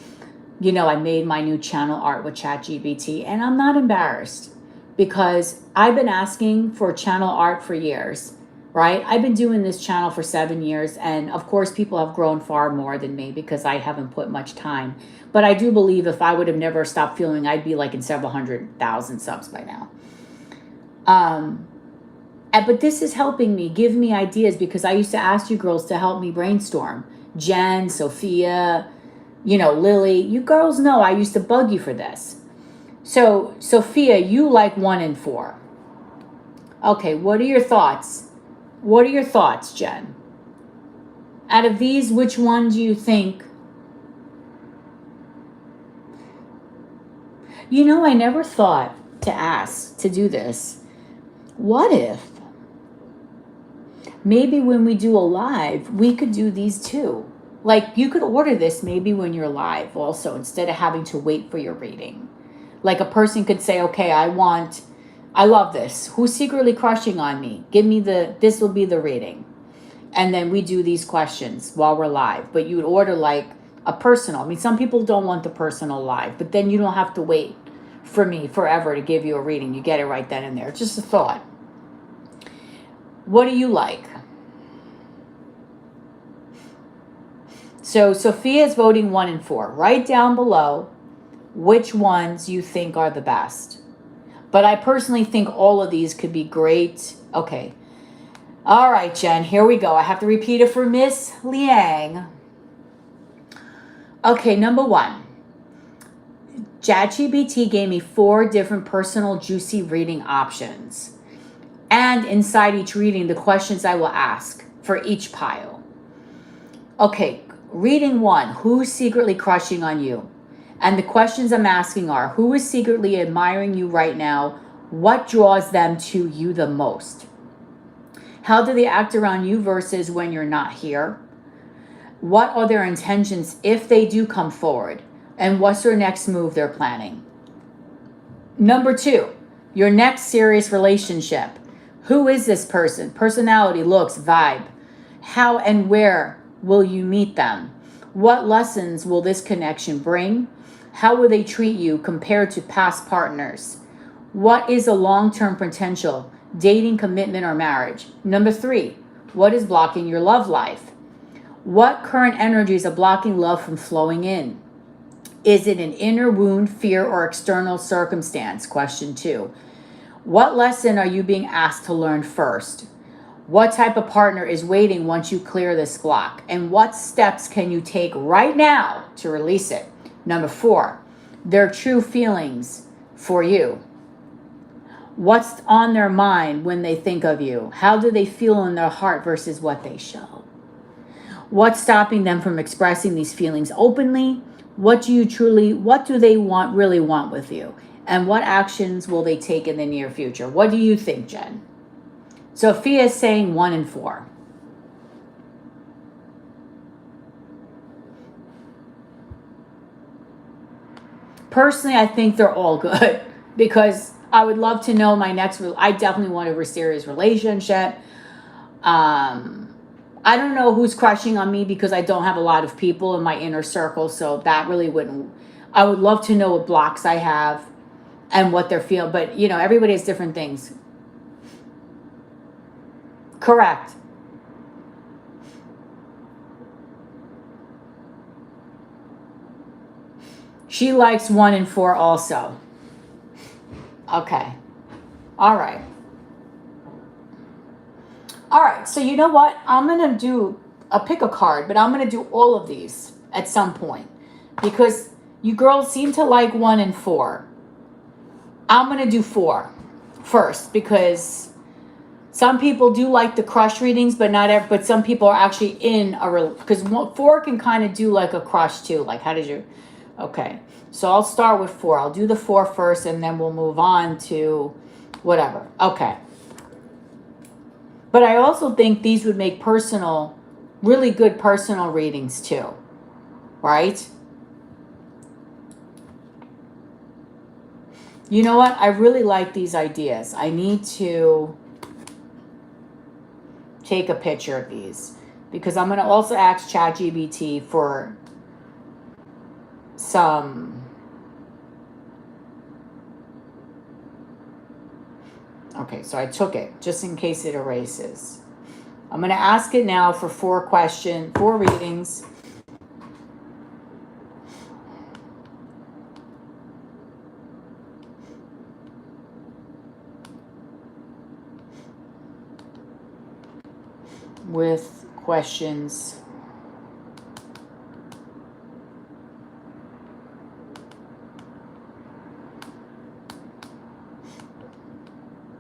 you know, I made my new channel art with ChatGPT, and I'm not embarrassed because I've been asking for channel art for years, right? I've been doing this channel for 7 years, and of course people have grown far more than me because I haven't put much time. But I do believe if I would have never stopped filming, I'd be like in several 100,000 subs by now. But this is helping me, give me ideas, because I used to ask you girls to help me brainstorm. Jen, Sophia, you know, Lily, you girls know I used to bug you for this. So, Sophia, you like 1 and 4. Okay, what are your thoughts? What are your thoughts, Jen? Out of these, which one do you think? You know, I never thought to ask to do this. What if maybe when we do a live, we could do these too? Like you could order this maybe when you're live also, instead of having to wait for your reading. Like a person could say, okay, I love this. Who's secretly crushing on me? Give me this will be the reading. And then we do these questions while we're live. But you would order like a personal. I mean, some people don't want the personal live, but then you don't have to wait for me forever to give you a reading. You get it right then and there. It's just a thought. What do you like? So Sophia is voting 1 and 4. Write down below which ones you think are the best. But I personally think all of these could be great. Okay. All right, Jen, here we go. I have to repeat it for Miss Liang. Okay, number 1. ChatGPT gave me 4 different personal juicy reading options. And inside each reading, the questions I will ask for each pile. Okay, reading 1, who's secretly crushing on you? And the questions I'm asking are, who is secretly admiring you right now? What draws them to you the most? How do they act around you versus when you're not here? What are their intentions if they do come forward? And what's their next move they're planning? Number 2, your next serious relationship. Who is this person? Personality, looks, vibe. How and where will you meet them? What lessons will this connection bring? How will they treat you compared to past partners? What is a long-term potential? Dating, commitment, or marriage? Number 3, what is blocking your love life? What current energies are blocking love from flowing in? Is it an inner wound, fear, or external circumstance? Question 2. What lesson are you being asked to learn first? What type of partner is waiting once you clear this block? And what steps can you take right now to release it? Number 4, their true feelings for you. What's on their mind when they think of you? How do they feel in their heart versus what they show? What's stopping them from expressing these feelings openly? What do they really want with you? And what actions will they take in the near future? What do you think, Jen? Sophia is saying 1 and 4. Personally, I think they're all good because I would love to know my next. I definitely want a serious relationship. I don't know who's crushing on me because I don't have a lot of people in my inner circle, so that really wouldn't. I would love to know what blocks I have and what they're feeling, but you know, everybody has different things. Correct. She likes 1 and 4 also. Okay. All right. All right. So you know what? I'm going to pick a card, but I'm going to do all of these at some point because you girls seem to like 1 and 4. I'm going to do 4 first because some people do like the crush readings, but but some people are actually in because 4 can kind of do like a crush too. Like how did you? Okay, so I'll start with 4. I'll do the 4 first, and then we'll move on to whatever. Okay. But I also think these would make really good personal readings too, right? You know what? I really like these ideas. I need to take a picture of these because I'm going to also ask ChatGPT for some. Okay, so I took it just in case it erases. I'm going to ask it now for 4 readings. With questions.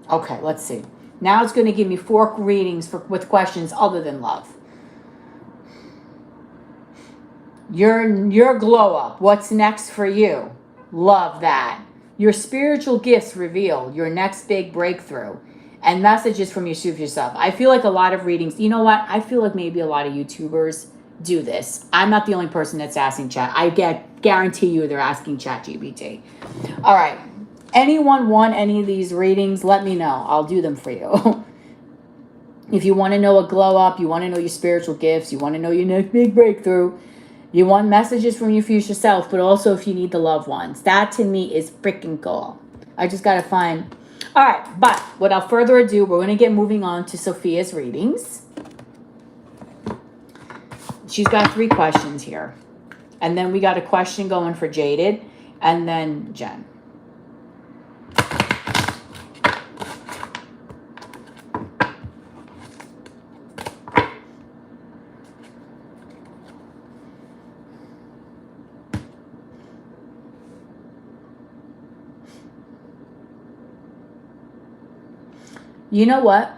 Okay, let's see. Now it's going to give me 4 readings with questions other than love. Your glow up. What's next for you? Love that. Your spiritual gifts reveal your next big breakthrough. And messages from your future self. I feel like a lot of readings, you know what? I feel like maybe a lot of YouTubers do this. I'm not the only person that's asking chat. I guarantee you they're asking ChatGPT. All right. Anyone want any of these readings? Let me know. I'll do them for you. If you want to know a glow up, you want to know your spiritual gifts, you want to know your next big breakthrough, you want messages from your future self, but also if you need the loved ones. That to me is freaking cool. I just got to find. All right, but without further ado, we're going to get moving on to Sophia's readings. She's got 3 questions here. And then we got a question going for Jaded and then Jen. You know what?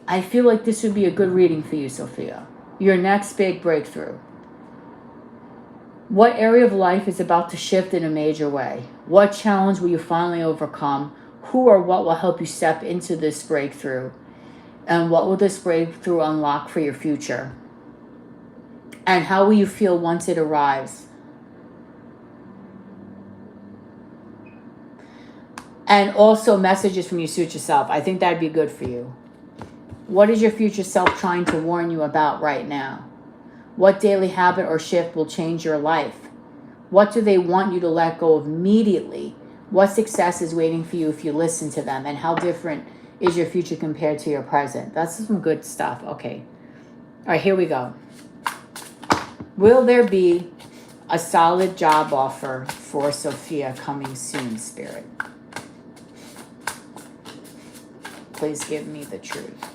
I feel like this would be a good reading for you, Sophia. Your next big breakthrough. What area of life is about to shift in a major way? What challenge will you finally overcome? Who or what will help you step into this breakthrough? And what will this breakthrough unlock for your future? And how will you feel once it arrives? And also messages from your future self. I think that'd be good for you. What is your future self trying to warn you about right now? What daily habit or shift will change your life? What do they want you to let go of immediately? What success is waiting for you if you listen to them? And how different is your future compared to your present? That's some good stuff. Okay. All right, here we go. Will there be a solid job offer for Sophia coming soon, Spirit? Please give me the truth.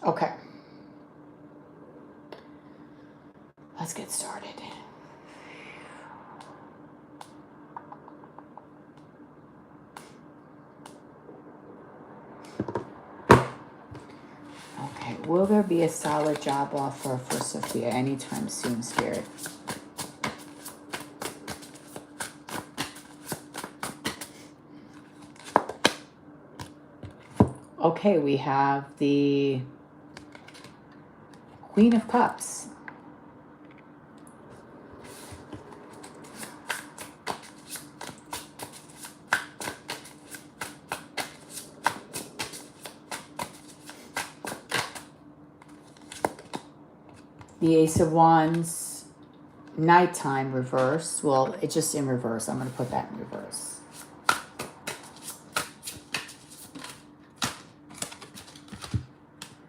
Okay. Let's get started. Okay, will there be a solid job offer for Sophia anytime soon, Spirit? Okay, we have the Queen of Cups. The Ace of Wands, nighttime reverse. Well, it's just in reverse. I'm going to put that in reverse.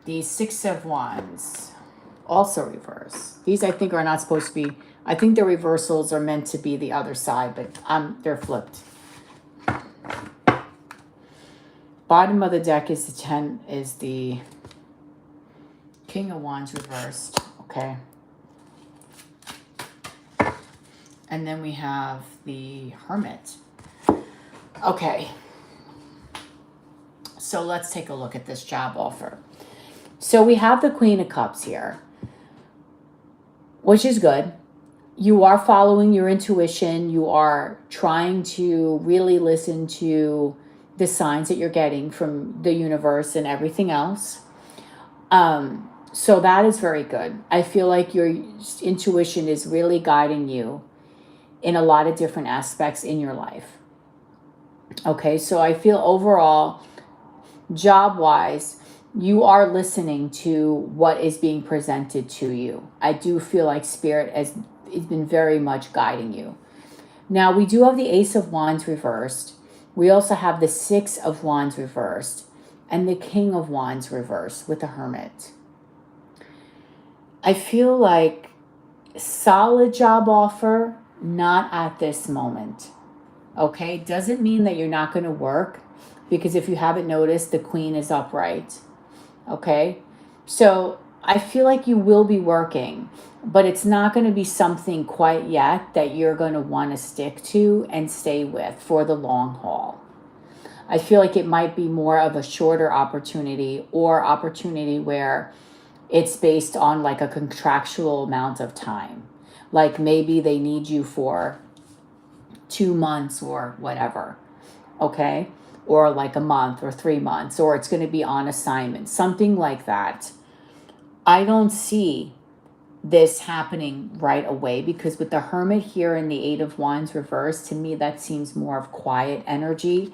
The Six of Wands, also reverse. These, I think, are not supposed to be. I think the reversals are meant to be the other side, but they're flipped. Bottom of the deck is the 10, is the King of Wands reversed. Okay. And then we have the Hermit. Okay. So let's take a look at this job offer. So we have the Queen of Cups here, which is good. You are following your intuition. You are trying to really listen to the signs that you're getting from the universe and everything else. So that is very good. I feel like your intuition is really guiding you in a lot of different aspects in your life. Okay, so I feel overall, job-wise, you are listening to what is being presented to you. I do feel like Spirit has been very much guiding you. Now, we do have the Ace of Wands reversed. We also have the Six of Wands reversed and the King of Wands reversed with the Hermit. I feel like solid job offer, not at this moment. Okay, doesn't mean that you're not going to work, because if you haven't noticed, the Queen is upright. Okay, so I feel like you will be working, but it's not going to be something quite yet that you're going to want to stick to and stay with for the long haul. I feel like it might be more of a shorter opportunity, or opportunity where it's based on like a contractual amount of time. Like maybe they need you for 2 months or whatever. Okay, or like a month or 3 months, or it's going to be on assignment, something like that. I don't see this happening right away, because with the Hermit here and the Eight of Wands reversed, to me that seems more of quiet energy.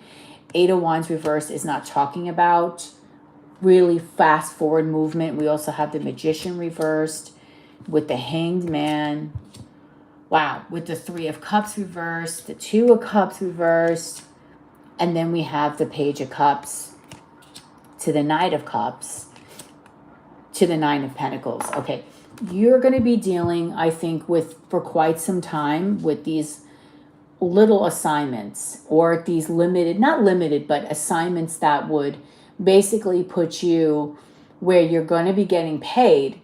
Eight of Wands reversed is not talking about really fast forward movement. We also have the Magician reversed with the Hanged Man. Wow, with the Three of Cups reversed, the Two of Cups reversed, and then we have the Page of Cups to the Knight of Cups to the Nine of Pentacles. Okay, you're going to be dealing, I think, with for quite some time with these little assignments, or these limited, not limited, but assignments that would basically put you where you're going to be getting paid,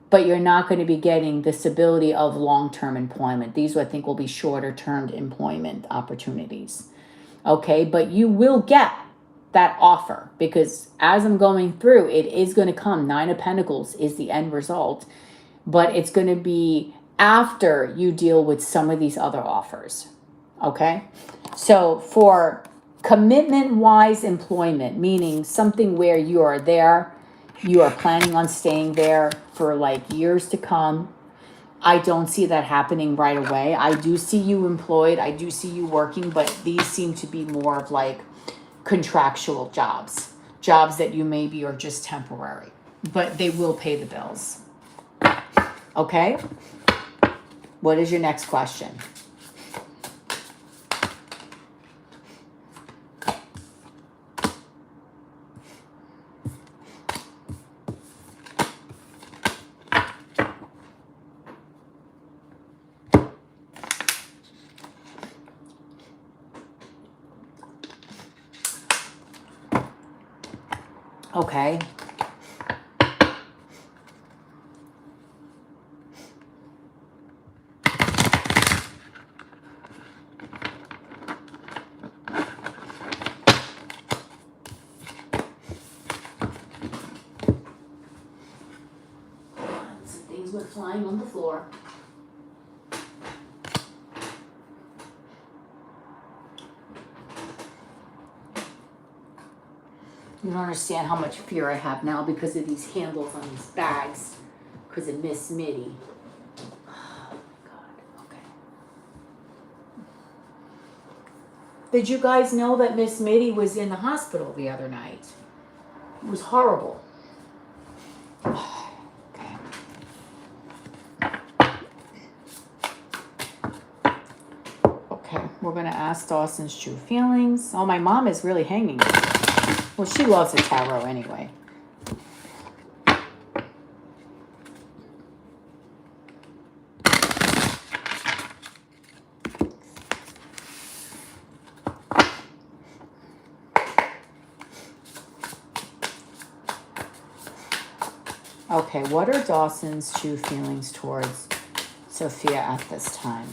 but you're not going to be getting the stability of long-term employment. These, I think, will be shorter-term employment opportunities. Okay, but you will get that offer, because as I'm going through, it is going to come. Nine of Pentacles is the end result, but it's going to be after you deal with some of these other offers. Okay, so for commitment-wise employment, meaning something where you are there, you are planning on staying there for like years to come, I don't see that happening right away. I do see you employed, I do see you working, but these seem to be more of like contractual jobs that you maybe are just temporary, but they will pay the bills. Okay, what is your next question? Okay. Some things went flying on the floor. You don't understand how much fear I have now because of these handles on these bags, because of Miss Mitty. Oh, God, okay. Did you guys know that Miss Mitty was in the hospital the other night? It was horrible. Okay. Okay, we're going to ask Dawson's true feelings. Oh, my mom is really hanging. Well, she loves the tarot anyway. Okay, what are Dawson's true feelings towards Sophia at this time?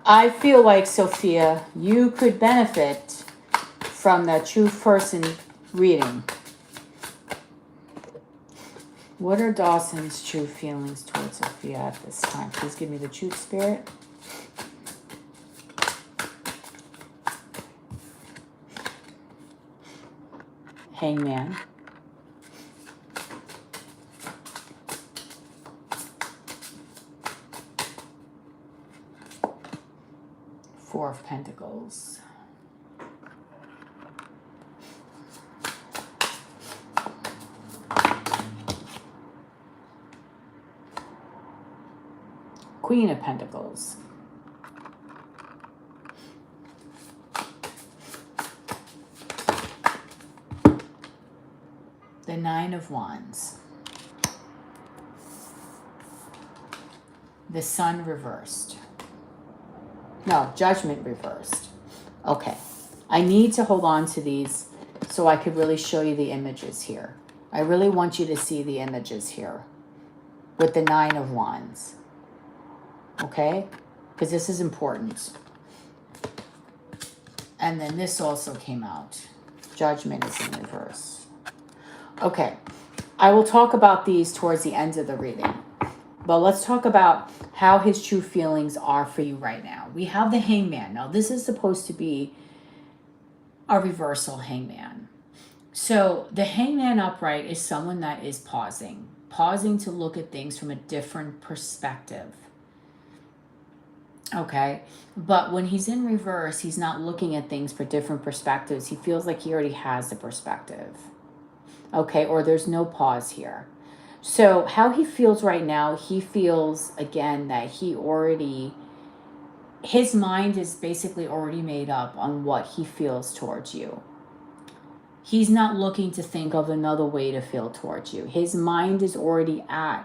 I feel like, Sophia, you could benefit from that true person reading. What are Dawson's true feelings towards Sophia at this time? Please give me the truth, Spirit. Hangman. Four of Pentacles. Queen of Pentacles. The Nine of Wands. The Sun reversed. No, Judgment reversed. Okay. I need to hold on to these so I could really show you the images here. I really want you to see the images here with the Nine of Wands. Okay? Because this is important. And then this also came out. Judgment is in reverse. Okay. I will talk about these towards the end of the reading. But let's talk about how his true feelings are for you right now. We have the Hangman. Now, this is supposed to be a reversal Hangman. So the Hangman upright is someone that is pausing to look at things from a different perspective. Okay, but when he's in reverse, he's not looking at things for different perspectives. He feels like he already has the perspective. Okay, or there's no pause here. So how he feels right now, he feels, again, that his mind is basically already made up on what he feels towards you. He's not looking to think of another way to feel towards you. His mind is already at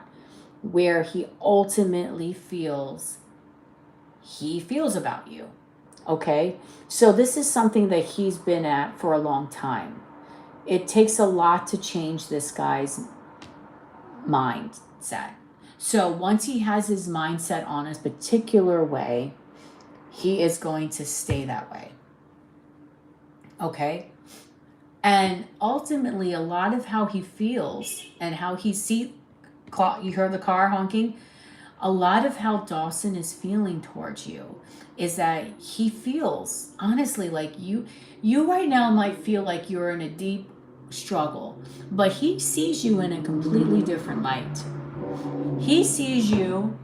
where he ultimately feels about you. Okay? So this is something that he's been at for a long time. It takes a lot to change this guy's mindset. So once he has his mindset on a particular way, he is going to stay that way. Okay? And ultimately, a lot of how he feels and how he sees, you heard the car honking? A lot of how Dawson is feeling towards you is that he feels, honestly, like you right now might feel like you're in a deep struggle, but he sees you in a completely different light. He sees you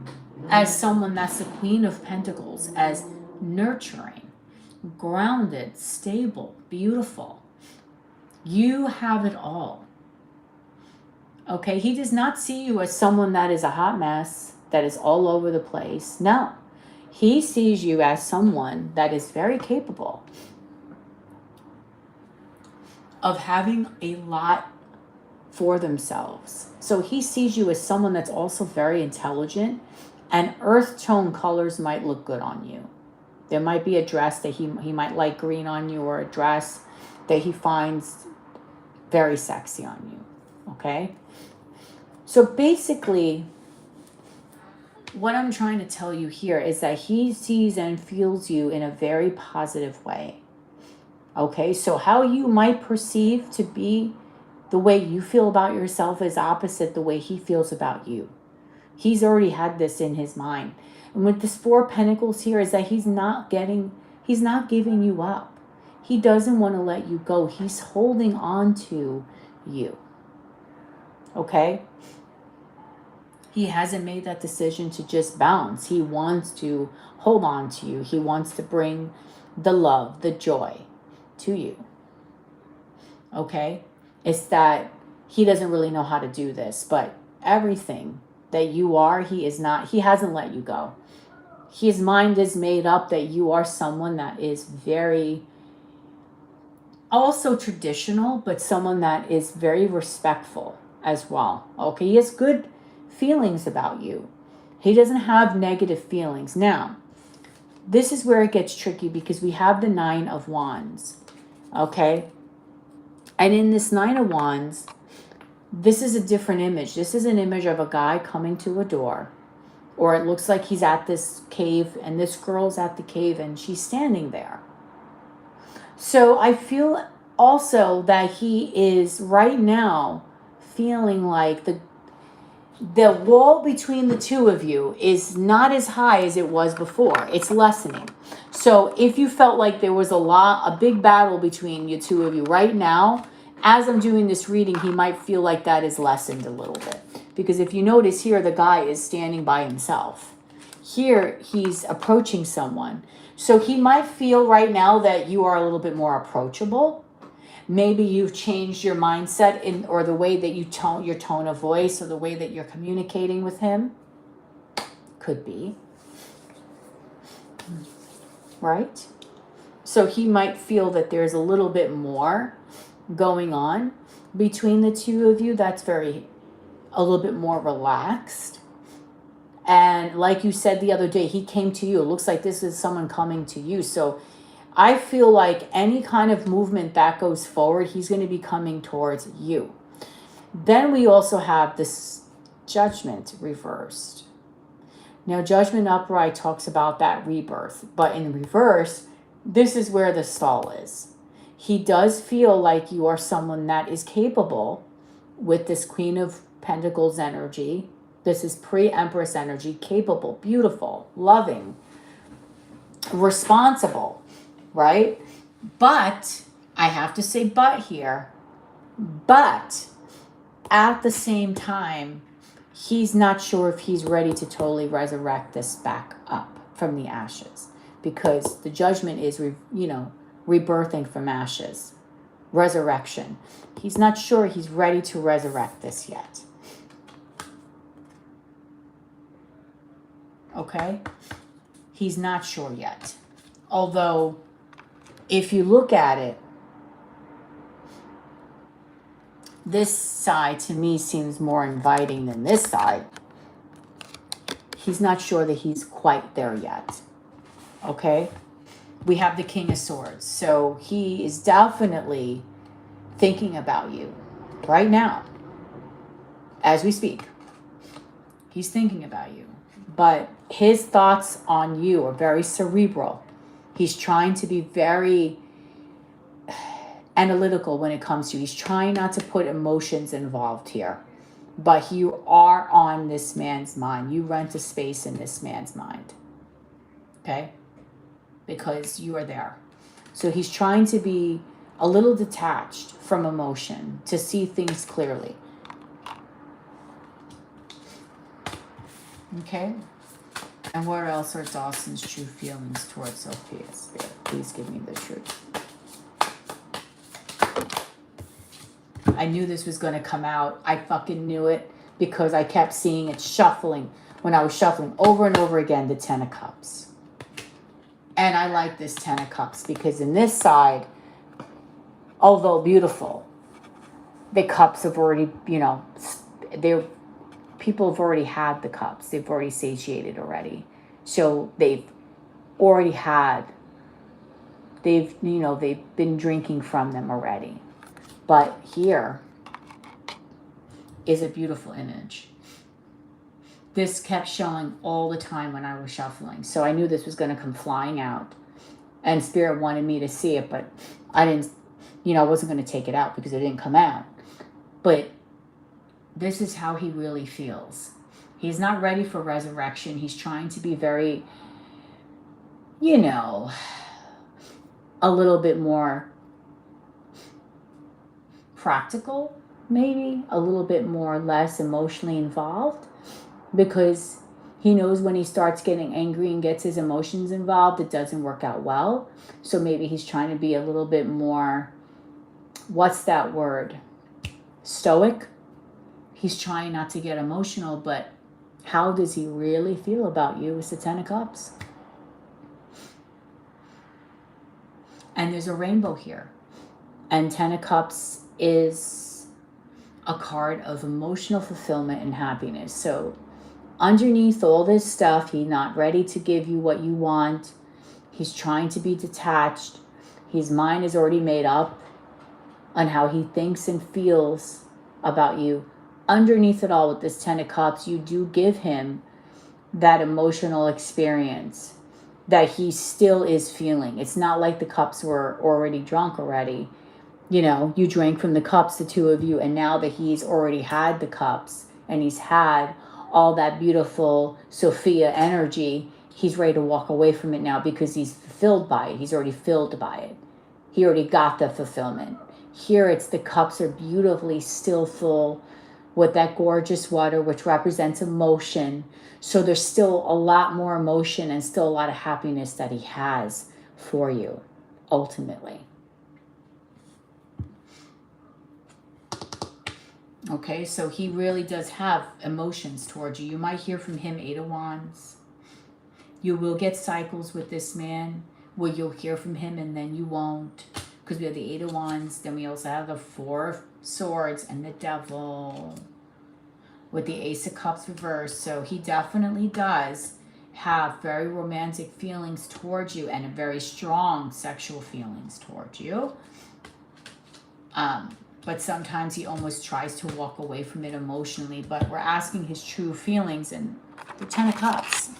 as someone that's the Queen of Pentacles, as nurturing, grounded, stable, beautiful. You have it all. Okay, he does not see you as someone that is a hot mess, that is all over the place. No, he sees you as someone that is very capable of having a lot for themselves. So he sees you as someone that's also very intelligent, and earth tone colors might look good on you. There might be a dress that he might like green on you, or a dress that he finds very sexy on you. Okay? So basically, what I'm trying to tell you here is that he sees and feels you in a very positive way. Okay, so how you might perceive to be the way you feel about yourself is opposite the way he feels about you. He's already had this in his mind. And with this Four of Pentacles here is that he's not giving you up. He doesn't want to let you go. He's holding on to you. Okay? He hasn't made that decision to just bounce. He wants to hold on to you. He wants to bring the love, the joy to you. Okay? It's that he doesn't really know how to do this, but everything that you are, he hasn't let you go. His mind is made up that you are someone that is very, also traditional, but someone that is very respectful as well. Okay? He has good feelings about you. He doesn't have negative feelings. Now, this is where it gets tricky because we have the Nine of Wands. Okay? And in this Nine of Wands, this is a different image. This is an image of a guy coming to a door, or it looks like he's at this cave and this girl's at the cave and she's standing there. So I feel also that he is right now feeling like the wall between the two of you is not as high as it was before. It's lessening. So if you felt like there was a big battle between you two of you right now, as I'm doing this reading, he might feel like that is lessened a little bit. Because if you notice here, the guy is standing by himself. Here, he's approaching someone. So he might feel right now that you are a little bit more approachable. Maybe you've changed your mindset or the way that you your tone of voice, or the way that you're communicating with him. Could be. Right? So he might feel that there's a little bit more going on between the two of you. That's a little bit more relaxed. And like you said the other day, he came to you. It looks like this is someone coming to you. So I feel like any kind of movement that goes forward, he's going to be coming towards you. Then we also have this Judgment reversed. Now, Judgment upright talks about that rebirth. But in reverse, this is where the stall is. He does feel like you are someone that is capable with this Queen of Pentacles energy. This is pre-Empress energy, capable, beautiful, loving, responsible. Right? But, I have to say but here, but at the same time, he's not sure if he's ready to totally resurrect this back up from the ashes, because the Judgment is, rebirthing from ashes, resurrection. He's not sure he's ready to resurrect this yet. Okay? He's not sure yet. Although, if you look at it, this side to me seems more inviting than this side. He's not sure that he's quite there yet. Okay? We have the King of Swords. So he is definitely thinking about you right now. As we speak. He's thinking about you. But his thoughts on you are very cerebral. He's trying to be very analytical when it comes to you. He's trying not to put emotions involved here. But you are on this man's mind. You rent a space in this man's mind. Okay? Because you are there. So he's trying to be a little detached from emotion to see things clearly. Okay? And what else are Dawson's true feelings towards Sophia? Spirit, please give me the truth. I knew this was going to come out. I fucking knew it, because I kept seeing it shuffling. When I was shuffling over and over again, the Ten of Cups. And I like this Ten of Cups because in this side, although beautiful, the cups have already, people have already had the cups. They've already satiated already. So they've already had, they've been drinking from them already. But here is a beautiful image. This kept showing all the time when I was shuffling. So I knew this was going to come flying out. And Spirit wanted me to see it, but I didn't, I wasn't going to take it out because it didn't come out. But this is how he really feels. He's not ready for resurrection. He's trying to be very, a little bit more practical, maybe. A little bit more less emotionally involved. Because he knows when he starts getting angry and gets his emotions involved, it doesn't work out well. So maybe he's trying to be a little bit more, what's that word? Stoic. He's trying not to get emotional, but how does he really feel about you? It's the Ten of Cups. And there's a rainbow here. And Ten of Cups is a card of emotional fulfillment and happiness. So underneath all this stuff, he's not ready to give you what you want. He's trying to be detached. His mind is already made up on how he thinks and feels about you. Underneath it all with this 10 of Cups, you do give him that emotional experience that he still is feeling. It's not like the cups were already drunk already. You know, you drank from the cups, the two of you, and now that he's already had the cups and he's had all that beautiful Sophia energy, he's ready to walk away from it now because he's fulfilled by it. He's already filled by it. He already got the fulfillment. Here it's the cups are beautifully still full with that gorgeous water, which represents emotion. So there's still a lot more emotion and still a lot of happiness that he has for you, ultimately. Okay, so he really does have emotions towards you. You might hear from him, 8 of Wands. You will get cycles with this man where you'll hear from him and then you won't. Because we have the 8 of Wands, then we also have the 4 of Swords and the Devil with the Ace of Cups reversed. So he definitely does have very romantic feelings towards you and a very strong sexual feelings towards you. But sometimes he almost tries to walk away from it emotionally. But we're asking his true feelings and the 10 of Cups.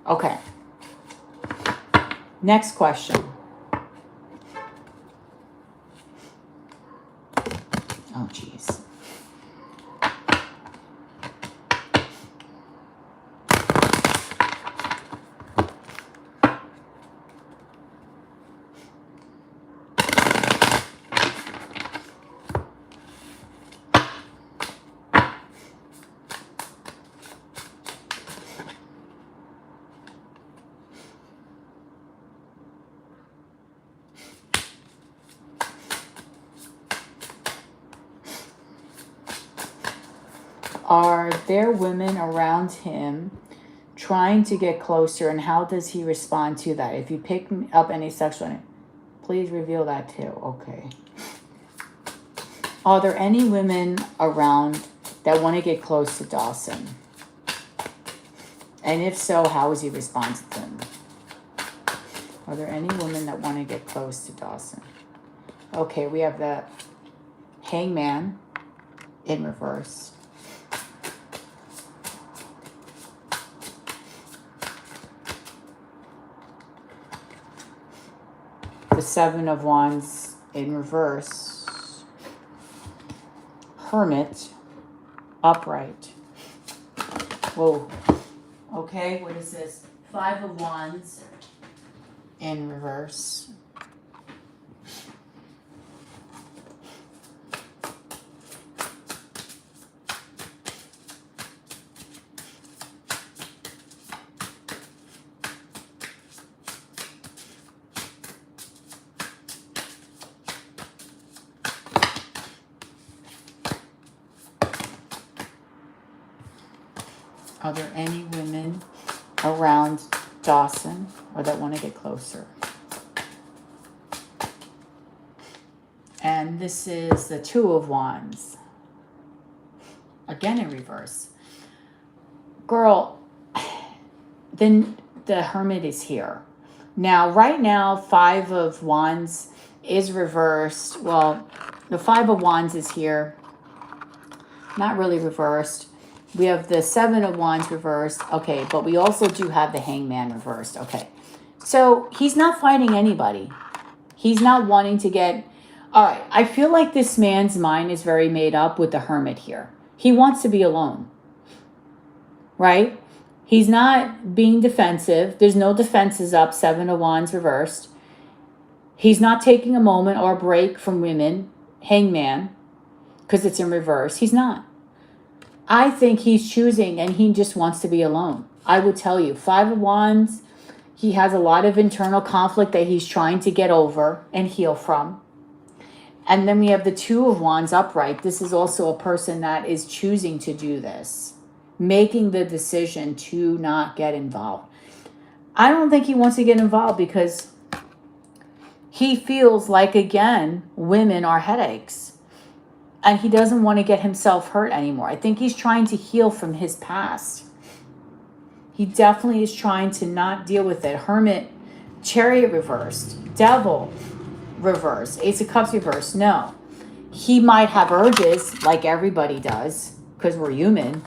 Okay. Next question. Oh, geez. Are there women around him trying to get closer, and how does he respond to that? If you pick up any sexual, please reveal that too. Okay. Are there any women around that want to get close to Dawson? And if so, how is he responding to them? Are there any women that want to get close to Dawson? Okay, we have the Hangman in reverse. The 7 of Wands in reverse. Hermit upright. Whoa. Okay, what is this? 5 of Wands in reverse. Are there any women around Dawson or that want to get closer? And this is the 2 of Wands. Again in reverse. Girl, then the Hermit is here. Now, right now, 5 of Wands is reversed. Well, the 5 of Wands is here. Not really reversed. We have the 7 of Wands reversed. Okay, but we also do have the Hangman reversed. Okay, so he's not fighting anybody. He's not wanting to get... All right, I feel like this man's mind is very made up with the Hermit here. He wants to be alone, right? He's not being defensive. There's no defenses up, 7 of Wands reversed. He's not taking a moment or a break from women, Hangman, because it's in reverse. He's not. I think he's choosing and he just wants to be alone. I would tell you, 5 of Wands, he has a lot of internal conflict that he's trying to get over and heal from. And then we have the 2 of Wands upright. This is also a person that is choosing to do this, making the decision to not get involved. I don't think he wants to get involved because he feels like, again, women are headaches. And he doesn't want to get himself hurt anymore. I think he's trying to heal from his past. He definitely is trying to not deal with it. Hermit, Chariot reversed, Devil. reverse. Ace of Cups reverse. No. He might have urges like everybody does because we're human.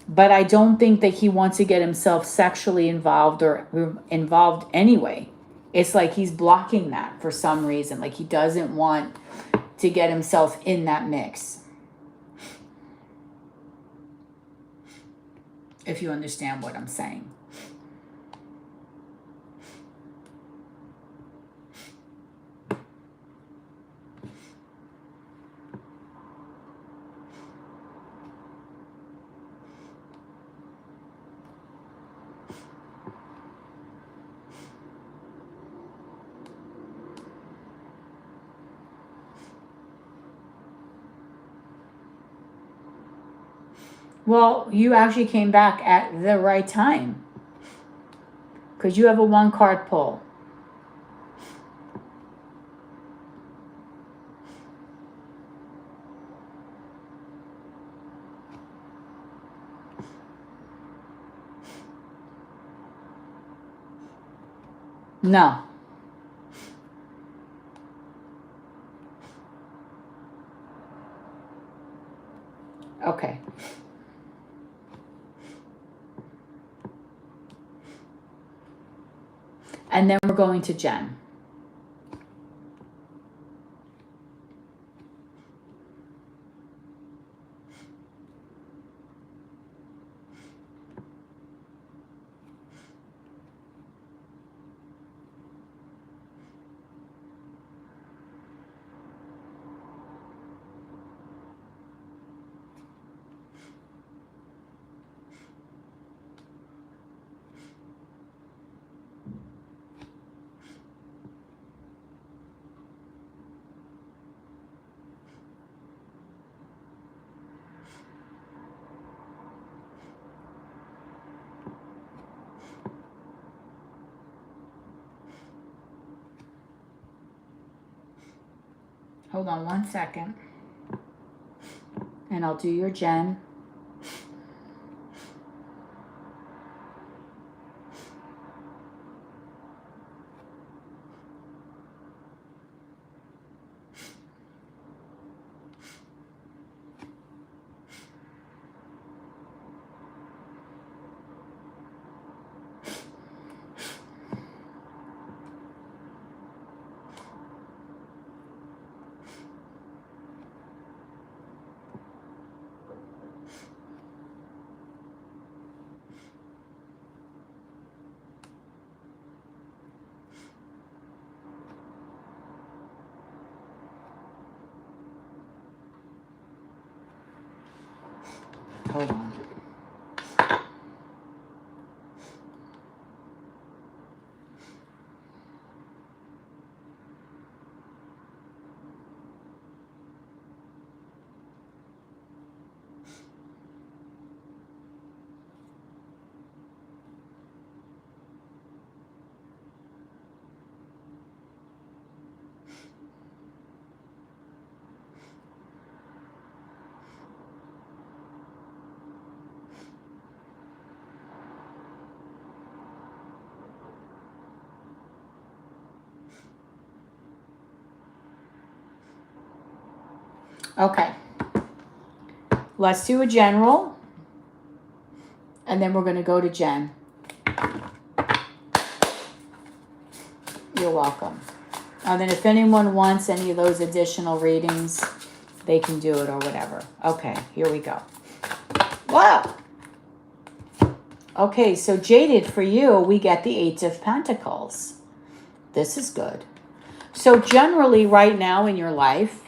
But I don't think that he wants to get himself sexually involved or involved anyway. It's like he's blocking that for some reason. Like he doesn't want to get himself in that mix. If you understand what I'm saying. Well, you actually came back at the right time. Because you have a 1-card pull. No. Okay. And then we're going to Jen. Hold on 1 second. And I'll do your Jen. Hold on. Okay. Let's do a general. And then we're going to go to Jen. You're welcome. And then if anyone wants any of those additional readings, they can do it or whatever. Okay, here we go. Wow. Okay, so Jaded, for you, we get the 8 of Pentacles. This is good. So generally right now in your life,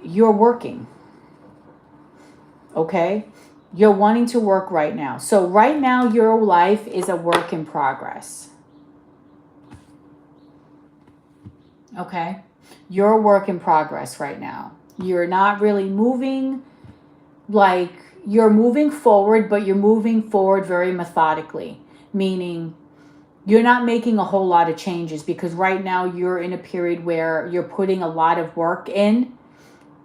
you're working. Okay? You're wanting to work right now. So right now your life is a work in progress. Okay? You're a work in progress right now. You're not really moving like you're moving forward, but you're moving forward very methodically, meaning you're not making a whole lot of changes because right now you're in a period where you're putting a lot of work in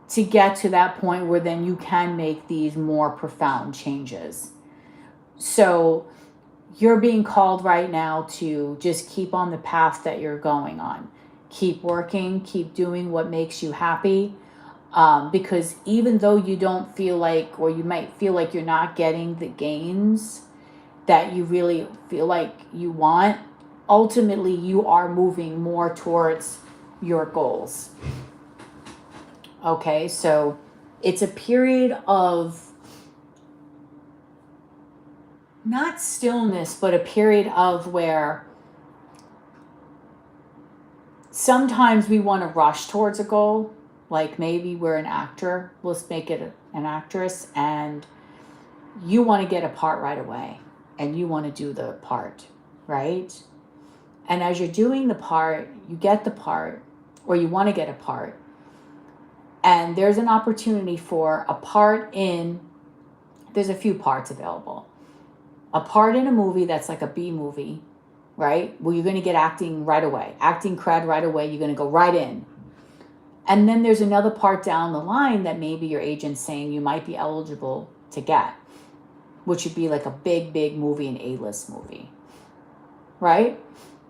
to get to that point where then you can make these more profound changes. So you're being called right now to just keep on the path that you're going on. Keep working, keep doing what makes you happy. Because even though you don't feel like, or you might feel like you're not getting the gains that you really feel like you want, ultimately you are moving more towards your goals. Okay, so it's a period of not stillness, but a period of where sometimes we want to rush towards a goal. Like maybe we're an actor, let's make it an actress, and you want to get a part right away and you want to do the part, right? And as you're doing the part, you get the part, or you want to get a part, and there's an opportunity for a part in, there's a few parts available. A part in a movie that's like a B movie, right? Well, you're going to get acting right away, acting cred right away. You're going to go right in. And then there's another part down the line that maybe your agent's saying you might be eligible to get, which would be like a big, big movie, an A-list movie, right?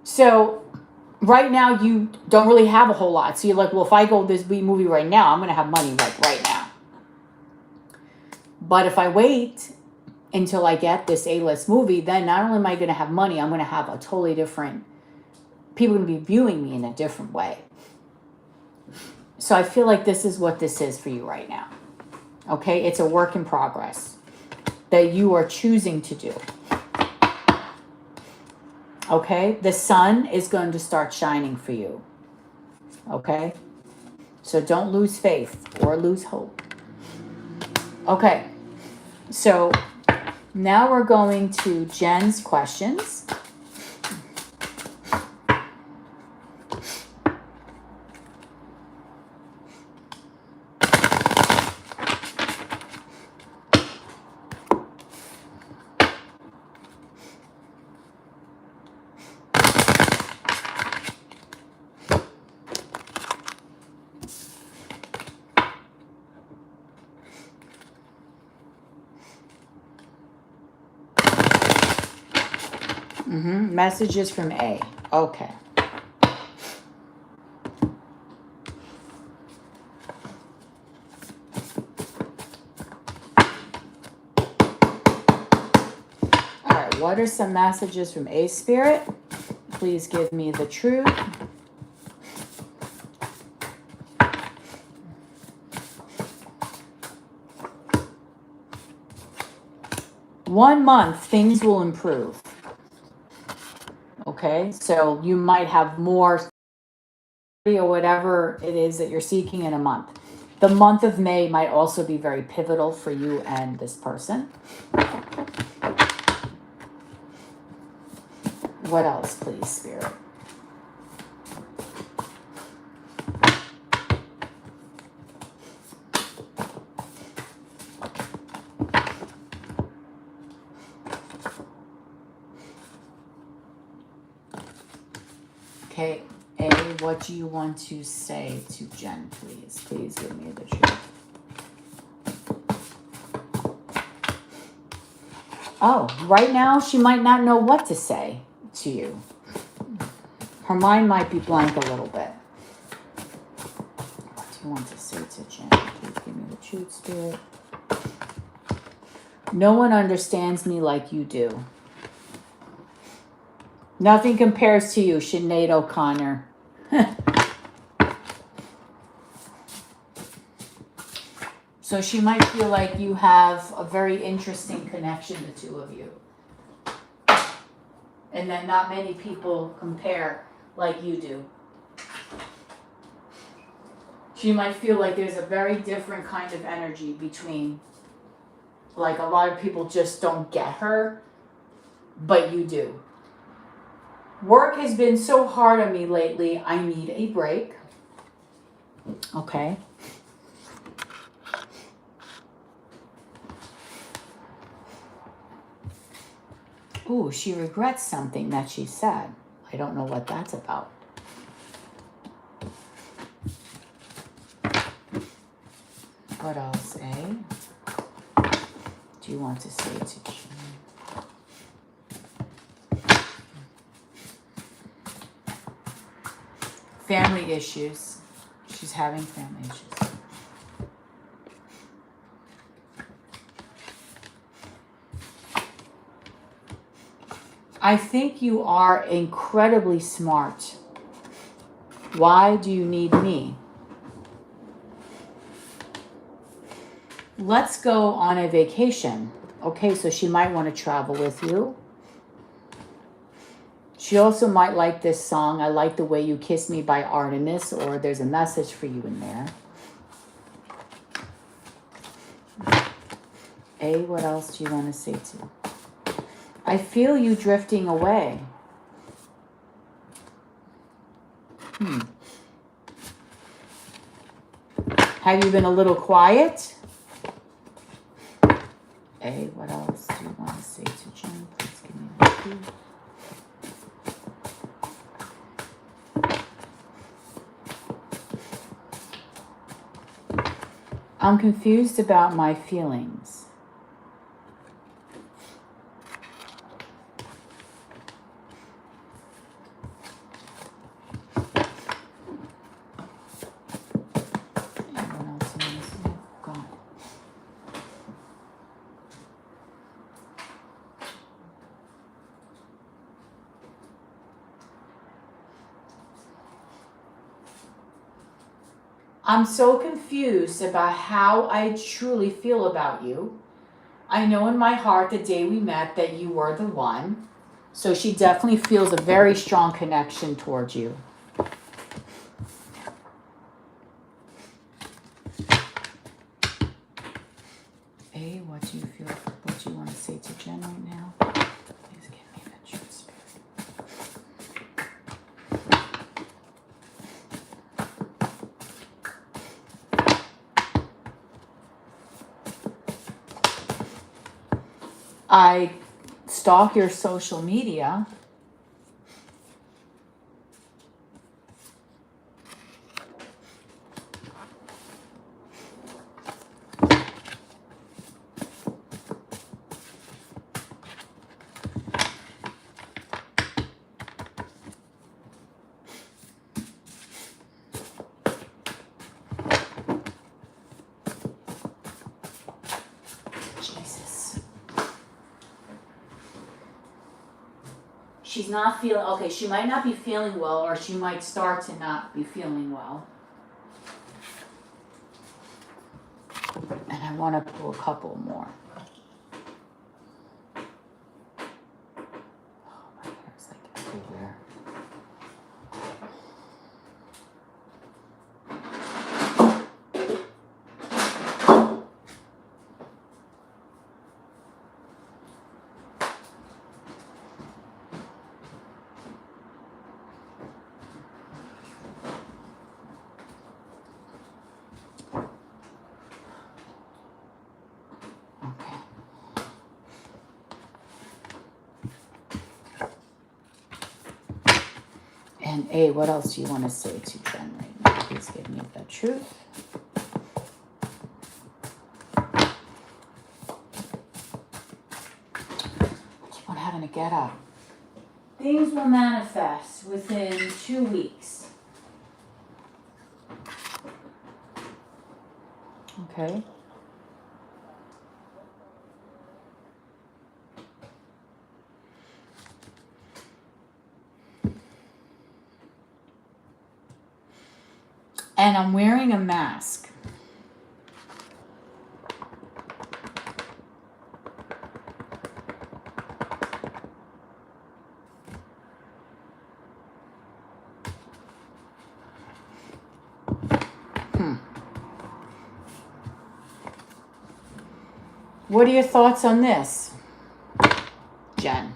So right now you don't really have a whole lot. So you're like, well, if I go this B movie right now, I'm going to have money like right now. But if I wait until I get this A-list movie, then not only am I going to have money, I'm going to have a totally different, people are going to be viewing me in a different way. So I feel like this is what this is for you right now. Okay, it's a work in progress that you are choosing to do. Okay, the sun is going to start shining for you. Okay, so don't lose faith or lose hope. Okay, so now we're going to Jen's questions. Messages from A. Okay. All right, what are some messages from A Spirit? Please give me the truth. One month, things will improve. Okay, so you might have more or whatever it is that you're seeking in a month. The month of May might also be very pivotal for you and this person. What else, please, Spirit? Okay, A, what do you want to say to Jen, please? Please give me the truth. Oh, right now she might not know what to say to you. Her mind might be blank a little bit. What do you want to say to Jen? Please give me the truth, Spirit. No one understands me like you do. Nothing compares to you, Sinead O'Connor. So she might feel like you have a very interesting connection, the two of you. And that not many people compare like you do. She might feel like there's a very different kind of energy between, like a lot of people just don't get her, but you do. Work has been so hard on me lately, I need a break. Okay. Ooh, she regrets something that she said. I don't know what that's about. What else, A? Do you want to say to Jen? Family issues. She's having family issues. I think you are incredibly smart. Why do you need me? Let's go on a vacation. Okay, so she might want to travel with you. She also might like this song, I Like the Way You Kiss Me by Artemis, or there's a message for you in there. What else do you want to say to? I feel you drifting away. Have you been a little quiet? What else do you want to say to Jen? Please give me the truth. I'm confused about my feelings. I'm so confused about how I truly feel about you. I know in my heart the day we met that you were the one. So she definitely feels a very strong connection towards you. What do you feel? What do you want to say to Jen right now? Please give me that truth, Spirit. I stalk your social media. She's not feeling, okay, she might not be feeling well, or she might start to not be feeling well. And I want to pull a couple more. Oh, my hair's like everywhere. And what else do you want to say to Jen right now? Please give me the truth. I keep on having to get up. Things will manifest within 2 weeks. Okay. And I'm wearing a mask. What are your thoughts on this, Jen?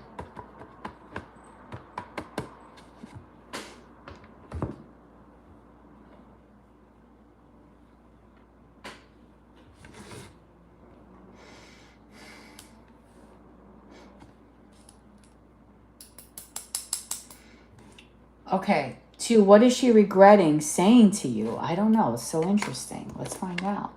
Okay, 2, what is she regretting saying to you? I don't know. It's so interesting. Let's find out.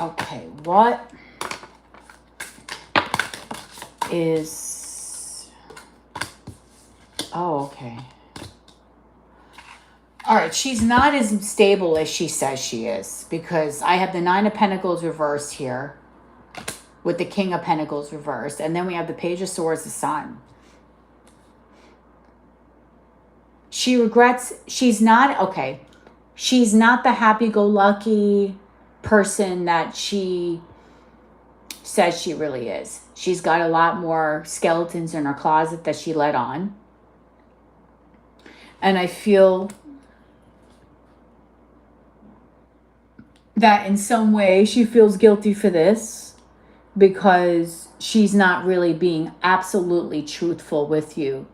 Okay, what is... Oh, okay. All right, she's not as stable as she says she is, because I have the Nine of Pentacles reversed here with the King of Pentacles reversed, and then we have the Page of Swords, the Sun. She regrets, she's not, okay, she's not the happy-go-lucky person that she says she really is. She's got a lot more skeletons in her closet that she let on. And I feel that in some way she feels guilty for this because she's not really being absolutely truthful with you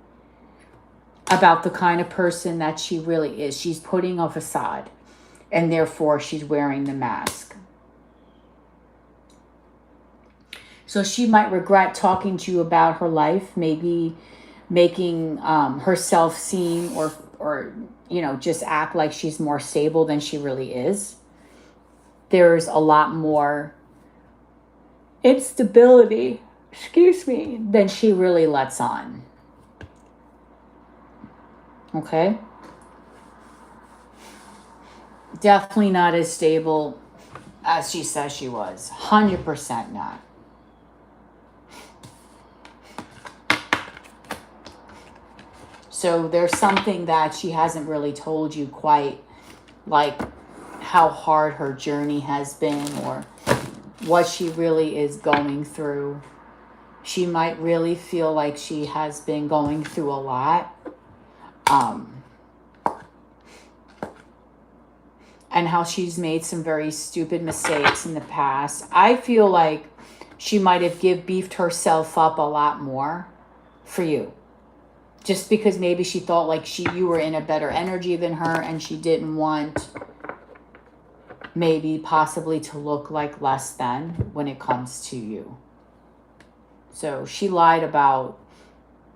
about the kind of person that she really is. She's putting a facade, and therefore she's wearing the mask. So she might regret talking to you about her life, maybe making herself seem or you know, just act like she's more stable than she really is. There's a lot more instability, than she really lets on. Okay? Definitely not as stable as she says she was. 100% not. So there's something that she hasn't really told you quite, like how hard her journey has been or what she really is going through. She might really feel like she has been going through a lot. And how she's made some very stupid mistakes in the past. I feel like she might have beefed herself up a lot more for you. Just because maybe she thought like you were in a better energy than her, and she didn't want maybe possibly to look like less than when it comes to you. So she lied about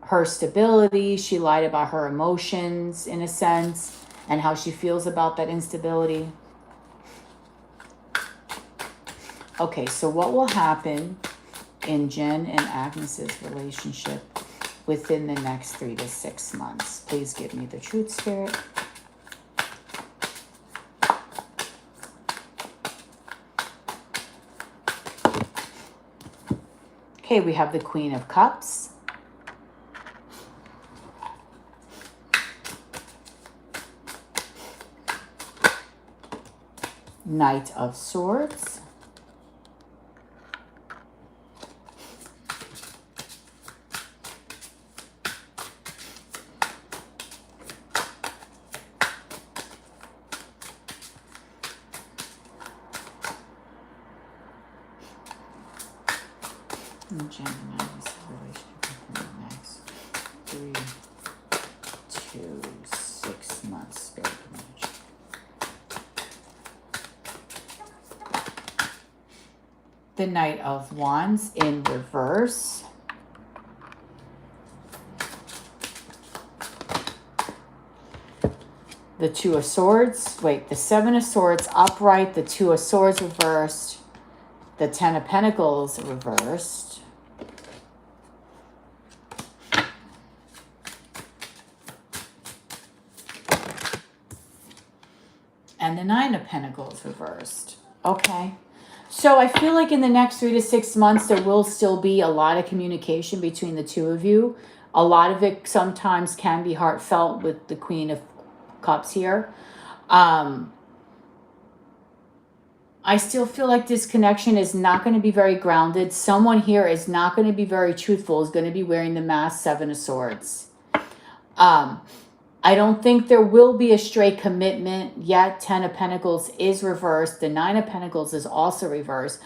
her stability. She lied about her emotions in a sense, and how she feels about that instability. Okay, so what will happen in Jen and Agnes's relationship within the next 3 to 6 months? Please give me the truth, Spirit. Okay, we have the Queen of Cups. Knight of Swords. And Gemini's relationship in the next 3 to 6 months. Spirit image. The Knight of Wands in reverse. The Two of Swords. Wait, the Seven of Swords upright. The Two of Swords reversed. The Ten of Pentacles reversed. And the Nine of Pentacles reversed. Okay. So I feel like in the next 3 to 6 months, there will still be a lot of communication between the two of you. A lot of it sometimes can be heartfelt with the Queen of Cups here. I still feel like this connection is not going to be very grounded. Someone here is not going to be very truthful, is going to be wearing the mask, Seven of Swords. I don't think there will be a straight commitment yet. Ten of Pentacles is reversed. The Nine of Pentacles is also reversed.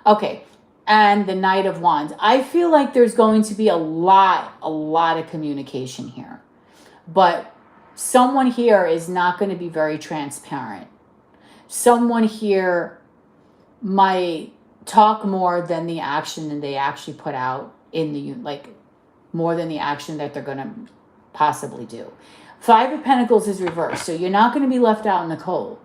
Okay. And the Knight of Wands. I feel like there's going to be a lot of communication here. But someone here is not going to be very transparent. Someone here might talk more than the action that they actually put out in the, like, more than the action that they're going to possibly do. Five of Pentacles is reversed, so you're not going to be left out in the cold.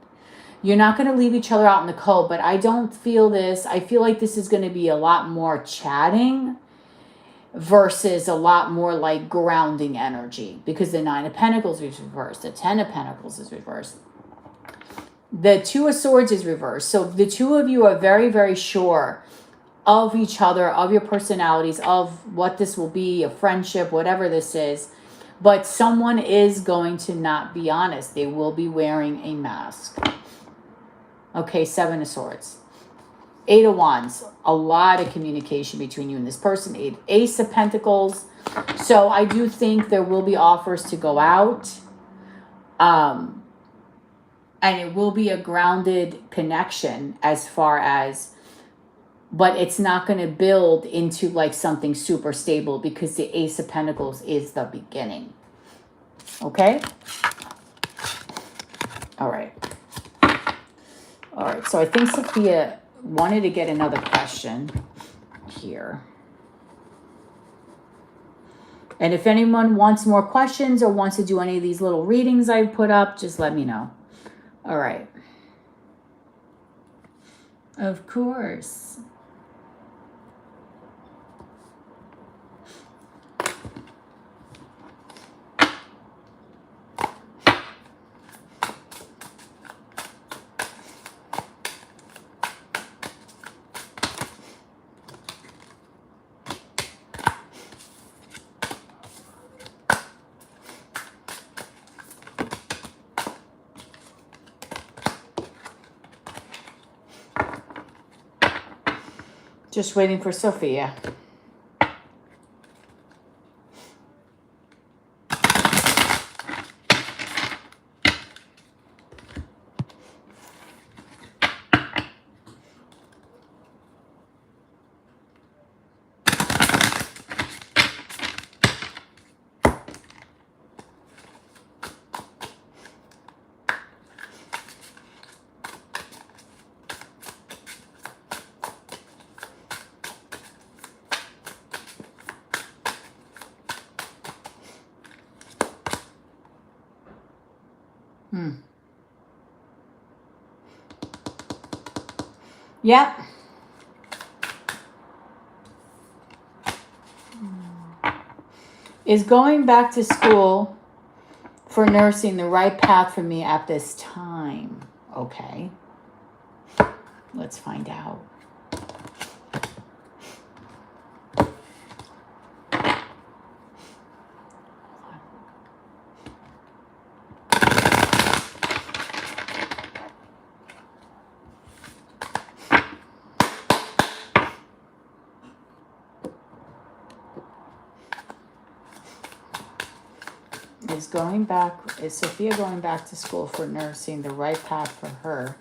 You're not going to leave each other out in the cold, but I don't feel this. I feel like this is going to be a lot more chatting versus a lot more like grounding energy, because the 9 of Pentacles is reversed. The 10 of Pentacles is reversed. The 2 of Swords is reversed. So the two of you are very, very sure of each other, of your personalities, of what this will be, a friendship, whatever this is. But someone is going to not be honest. They will be wearing a mask. Okay, 7 of Swords. 8 of Wands. A lot of communication between you and this person. Ace of Pentacles. So I do think there will be offers to go out. And it will be a grounded connection as far as, but it's not going to build into like something super stable, because the Ace of Pentacles is the beginning. Okay? All right. All right. So I think Sophia wanted to get another question here. And if anyone wants more questions or wants to do any of these little readings I put up, just let me know. All right. Of course. Just waiting for Sophia. Yep. Is going back to school for nursing the right path for me at this time? Okay. Let's find out. Is Sophia going back to school for nursing the right path for her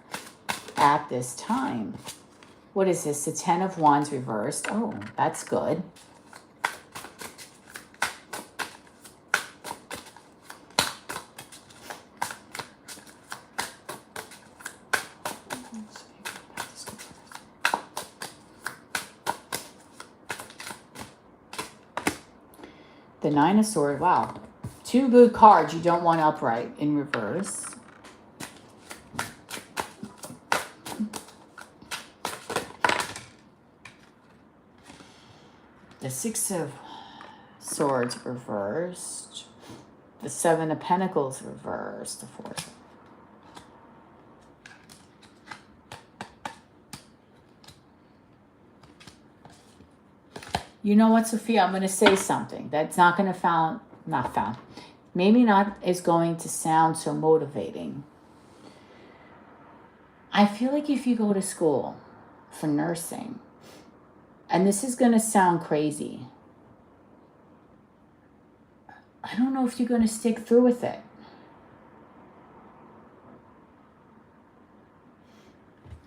at this time? What is this? The 10 of Wands reversed. Oh, that's good. The 9 of Swords. Wow. 2 good cards you don't want upright in reverse. The 6 of Swords reversed. The 7 of Pentacles reversed. The 4. You know what, Sophia? I'm going to say something that's not going to maybe not is going to sound so motivating. I feel like if you go to school for nursing, and this is going to sound crazy, I don't know if you're going to stick through with it.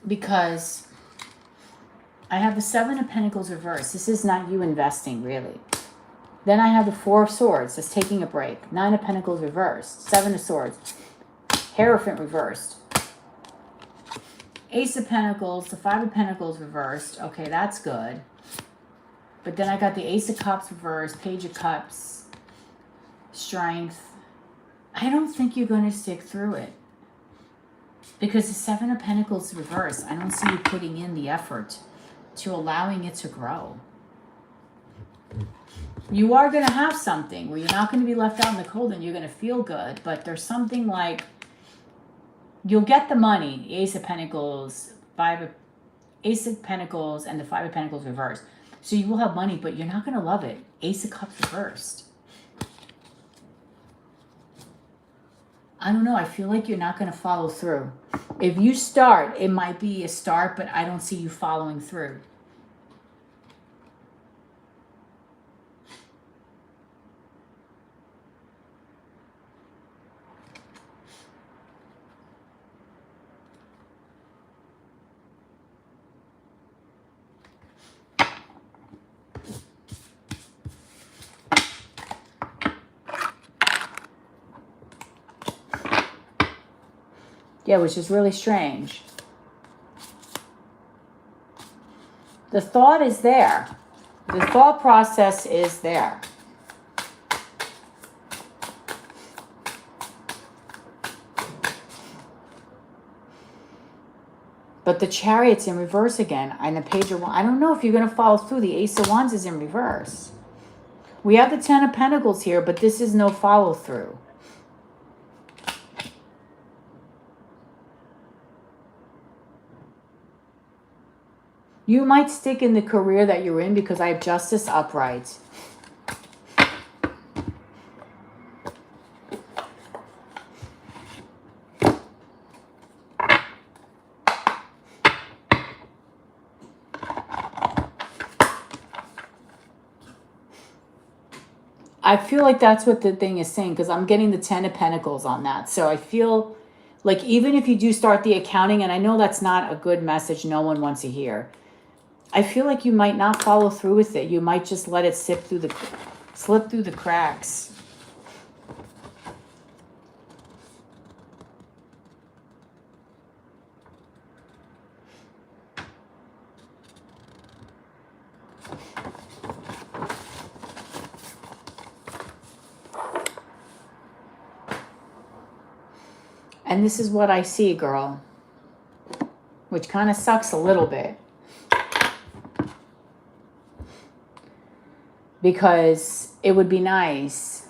Because I have the 7 of Pentacles reversed. This is not you investing, really. Then I have the 4 of Swords. That's taking a break. 9 of Pentacles reversed. 7 of Swords. Hierophant reversed. Ace of Pentacles. The 5 of Pentacles reversed. Okay, that's good. But then I got the Ace of Cups reversed. Page of Cups. Strength. I don't think you're going to stick through it. Because the Seven of Pentacles reverse, I don't see you putting in the effort to allowing it to grow. You are going to have something where you're not going to be left out in the cold and you're going to feel good. But there's something like you'll get the money. Ace of Pentacles, Ace of Pentacles, and the Five of Pentacles reversed. So you will have money, but you're not going to love it. Ace of Cups reversed. I don't know. I feel like you're not going to follow through. If you start, it might be a start, but I don't see you following through. Yeah, which is really strange. The thought is there. The thought process is there. But the Chariot's in reverse again. And the Page of Wands. I don't know if you're going to follow through. The Ace of Wands is in reverse. We have the Ten of Pentacles here, but this is no follow through. You might stick in the career that you're in because I have Justice upright. I feel like that's what the thing is saying because I'm getting the Ten of Pentacles on that. So I feel like even if you do start the accounting, and I know that's not a good message no one wants to hear, I feel like you might not follow through with it. You might just let it slip through the cracks. And this is what I see, girl, which kind of sucks a little bit. Because it would be nice.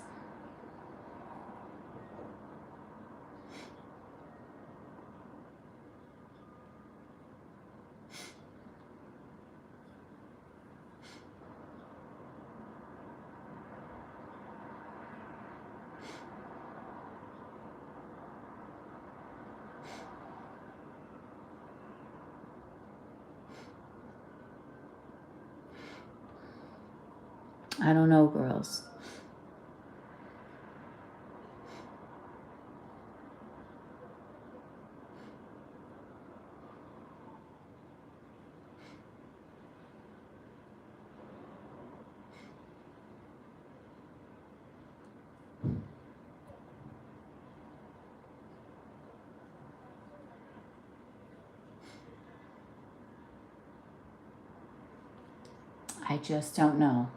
I don't know, girls. I just don't know.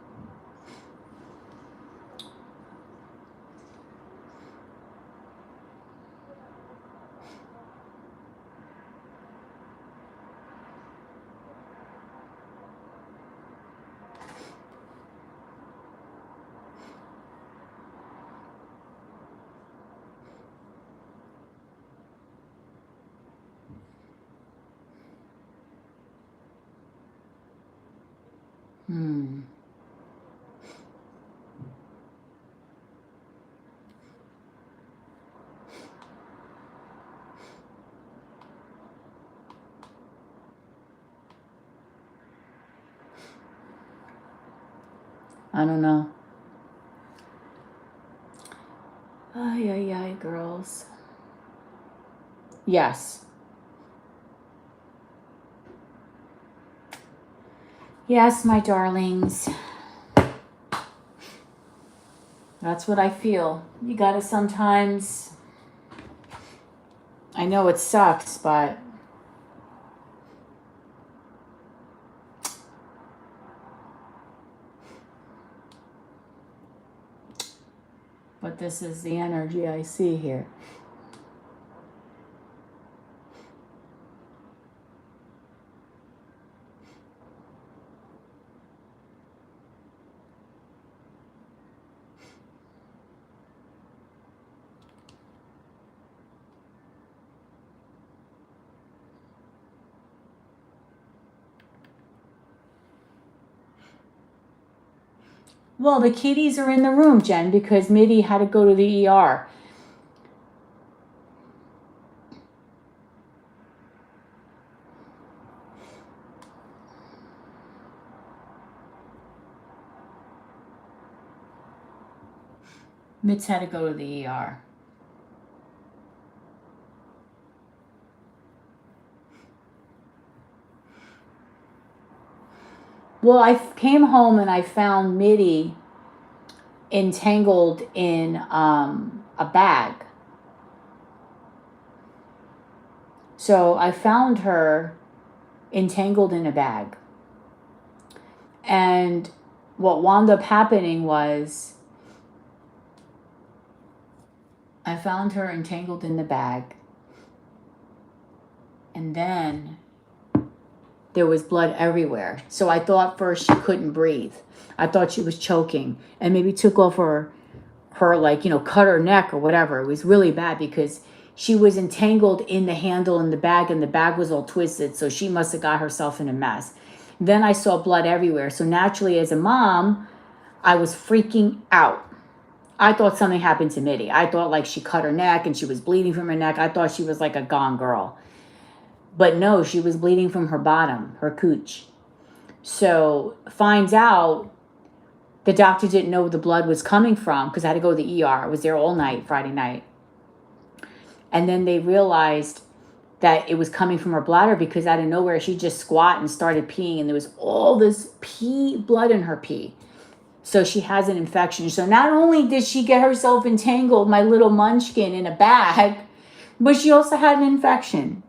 I don't know. Ay, ay, ay, girls. Yes. Yes, my darlings. That's what I feel. You gotta sometimes... I know it sucks, but... But this is the energy I see here. Well, the kitties are in the room, Jen, because Mitty had to go to the ER. Mitz had to go to the ER. Well, I came home and I found Mitty entangled in a bag. So I found her entangled in a bag. And what wound up happening was I found her entangled in the bag. And then there was blood everywhere. So I thought first she couldn't breathe. I thought she was choking and maybe took off her like, cut her neck or whatever. It was really bad because she was entangled in the handle in the bag and the bag was all twisted. So she must have got herself in a mess. Then I saw blood everywhere. So naturally, as a mom, I was freaking out. I thought something happened to Mitty. I thought like she cut her neck and she was bleeding from her neck. I thought she was like a gone girl. But no, she was bleeding from her bottom, her cooch. So finds out the doctor didn't know where the blood was coming from because I had to go to the ER. I was there all night, Friday night. And then they realized that it was coming from her bladder because out of nowhere she just squat and started peeing and there was all this blood in her pee. So she has an infection. So not only did she get herself entangled, my little munchkin, in a bag, but she also had an infection.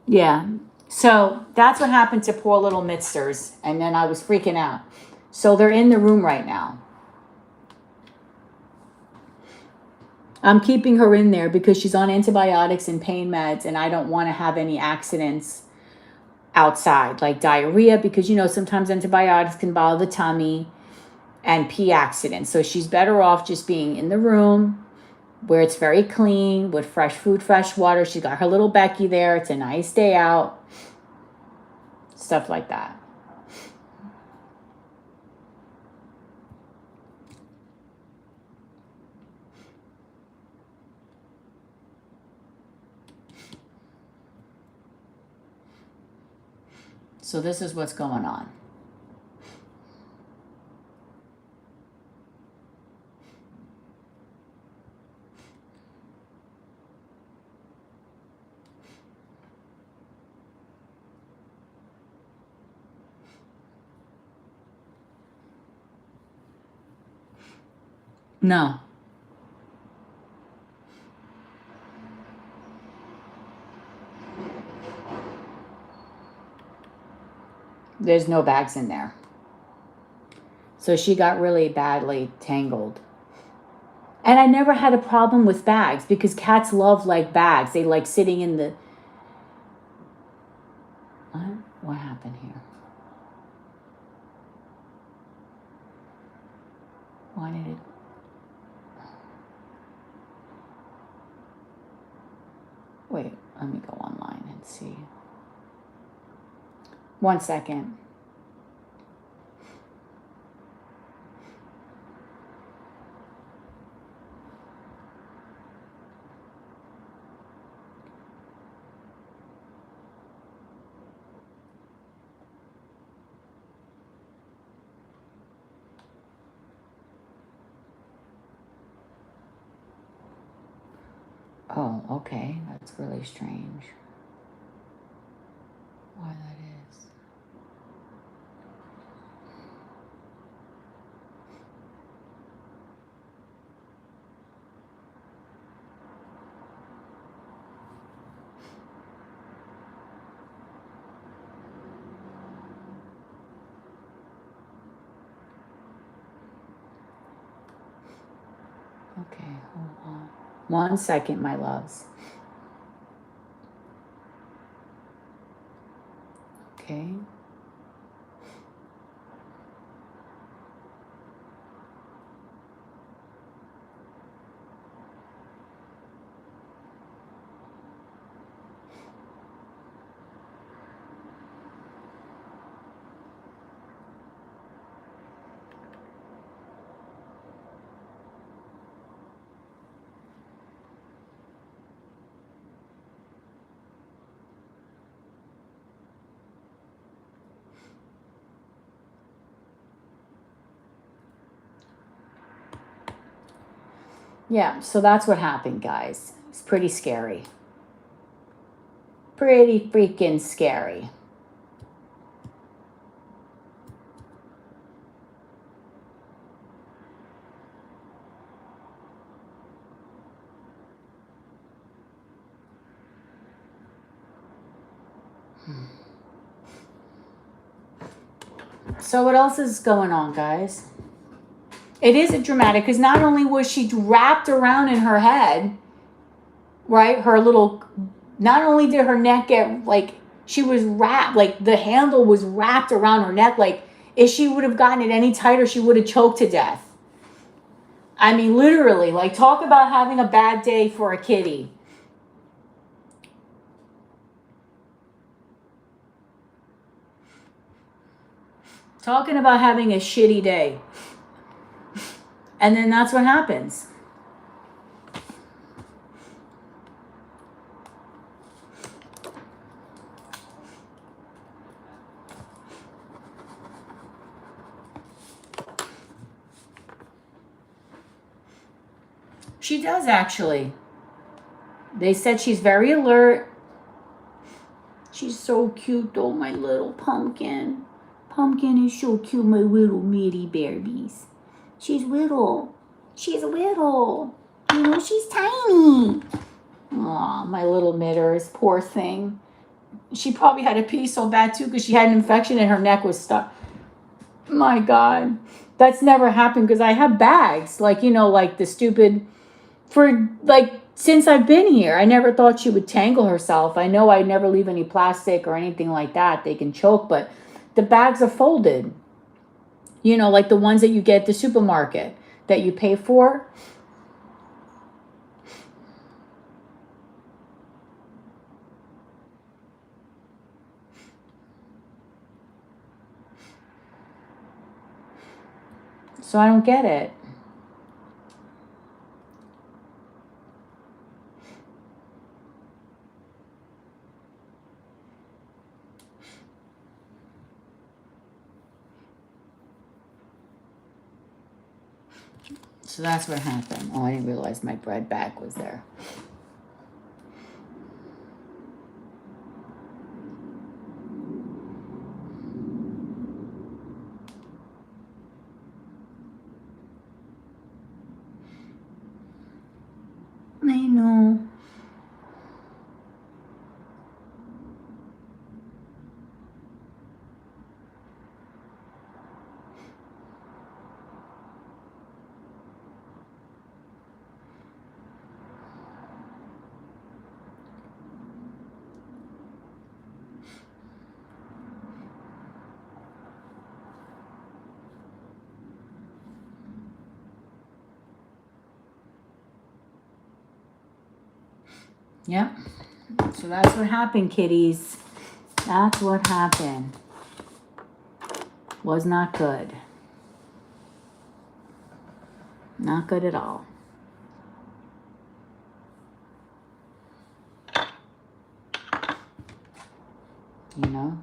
Yeah. So that's what happened to poor little Mitsters. And then I was freaking out. So they're in the room right now. I'm keeping her in there because she's on antibiotics and pain meds, and I don't want to have any accidents outside, like diarrhea, because, sometimes antibiotics can bother the tummy, and pee accidents. So she's better off just being in the room where it's very clean with fresh food, fresh water. She got her little Becky there. It's a nice day out. Stuff like that. So this is what's going on. No. There's no bags in there. So she got really badly tangled. And I never had a problem with bags because cats love bags. They like sitting in the... What happened here? Why did it... Wait, let me go online and see. 1 second. Oh, okay. That's really strange. Why that is. Okay, hold on. 1 second, my loves. Okay. Yeah, so that's what happened, guys. It's pretty scary. Pretty freaking scary. So what else is going on, guys? It is a dramatic because not only was she wrapped around in her head, right? Her little, not only did her neck get like, she was wrapped, like the handle was wrapped around her neck. Like if she would have gotten it any tighter, she would have choked to death. I mean, literally, like talk about having a bad day for a kitty. Talking about having a shitty day. And then that's what happens. She does actually. They said she's very alert. She's so cute though, my little pumpkin. Pumpkin is so cute, my little mitty babies. She's little. She's little. You know, she's tiny. Aw, my little mitters. Poor thing. She probably had to pee so bad too because she had an infection and her neck was stuck. My God. That's never happened because I have bags. Like, you know, like the stupid... For, like, since I've been here, I never thought she would tangle herself. I know I never leave any plastic or anything like that. They can choke, but the bags are folded. You know, like the ones that you get at the supermarket that you pay for. So I don't get it. So that's what happened. Oh, I didn't realize my bread bag was there. I know. Yep. So that's what happened, kitties. That's what happened. Was not good. Not good at all. You know?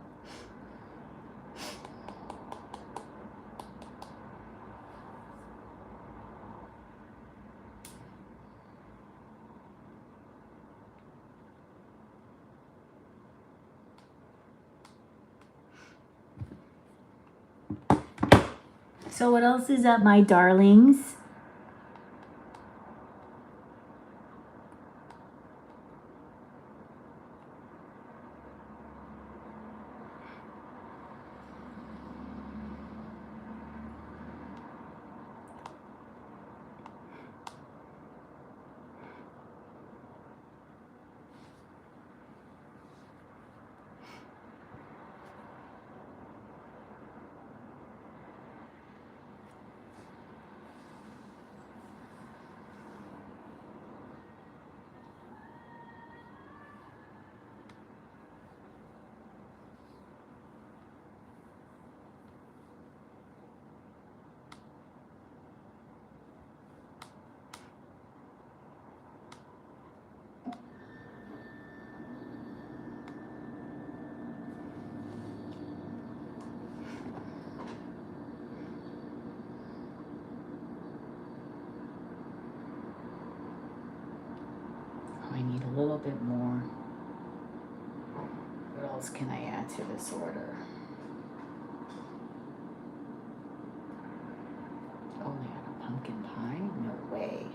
So what else is up, my darlings? bit more. What else can I add to this order? Oh, they had a pumpkin pie? No way.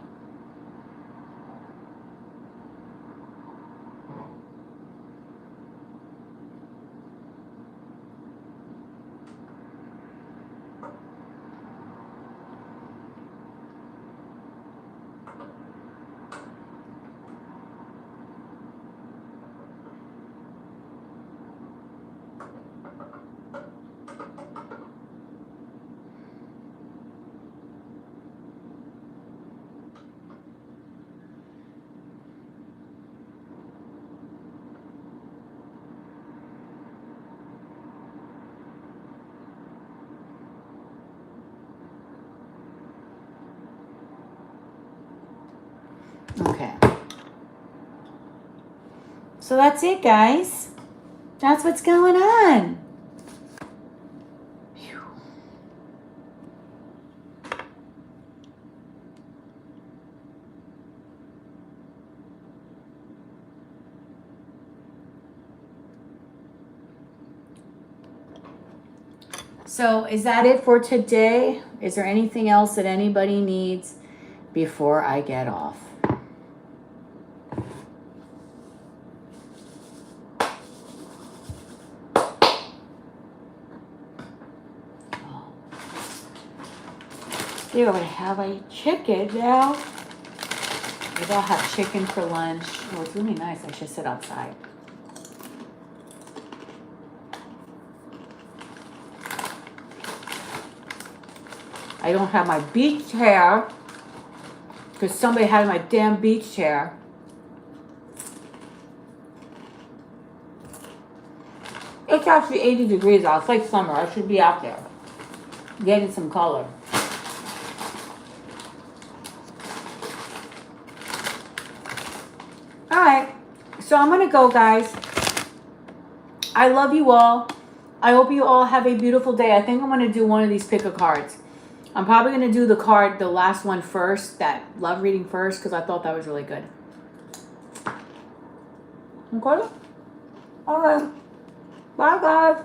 Okay. So that's it, guys. That's what's going on. Whew. So is that it for today? Is there anything else that anybody needs before I get off? Here, I'm gonna have a chicken now. Maybe I'll have chicken for lunch. Oh, it's really nice. I should sit outside. I don't have my beach chair because somebody had my damn beach chair. It's actually 80 degrees out. It's like summer. I should be out there getting some color. All right. So I'm going to go, guys. I love you all. I hope you all have a beautiful day. I think I'm going to do one of these pick a cards. I'm probably going to do the last one first, that love reading first, because I thought that was really good. Okay? All right. Bye, guys.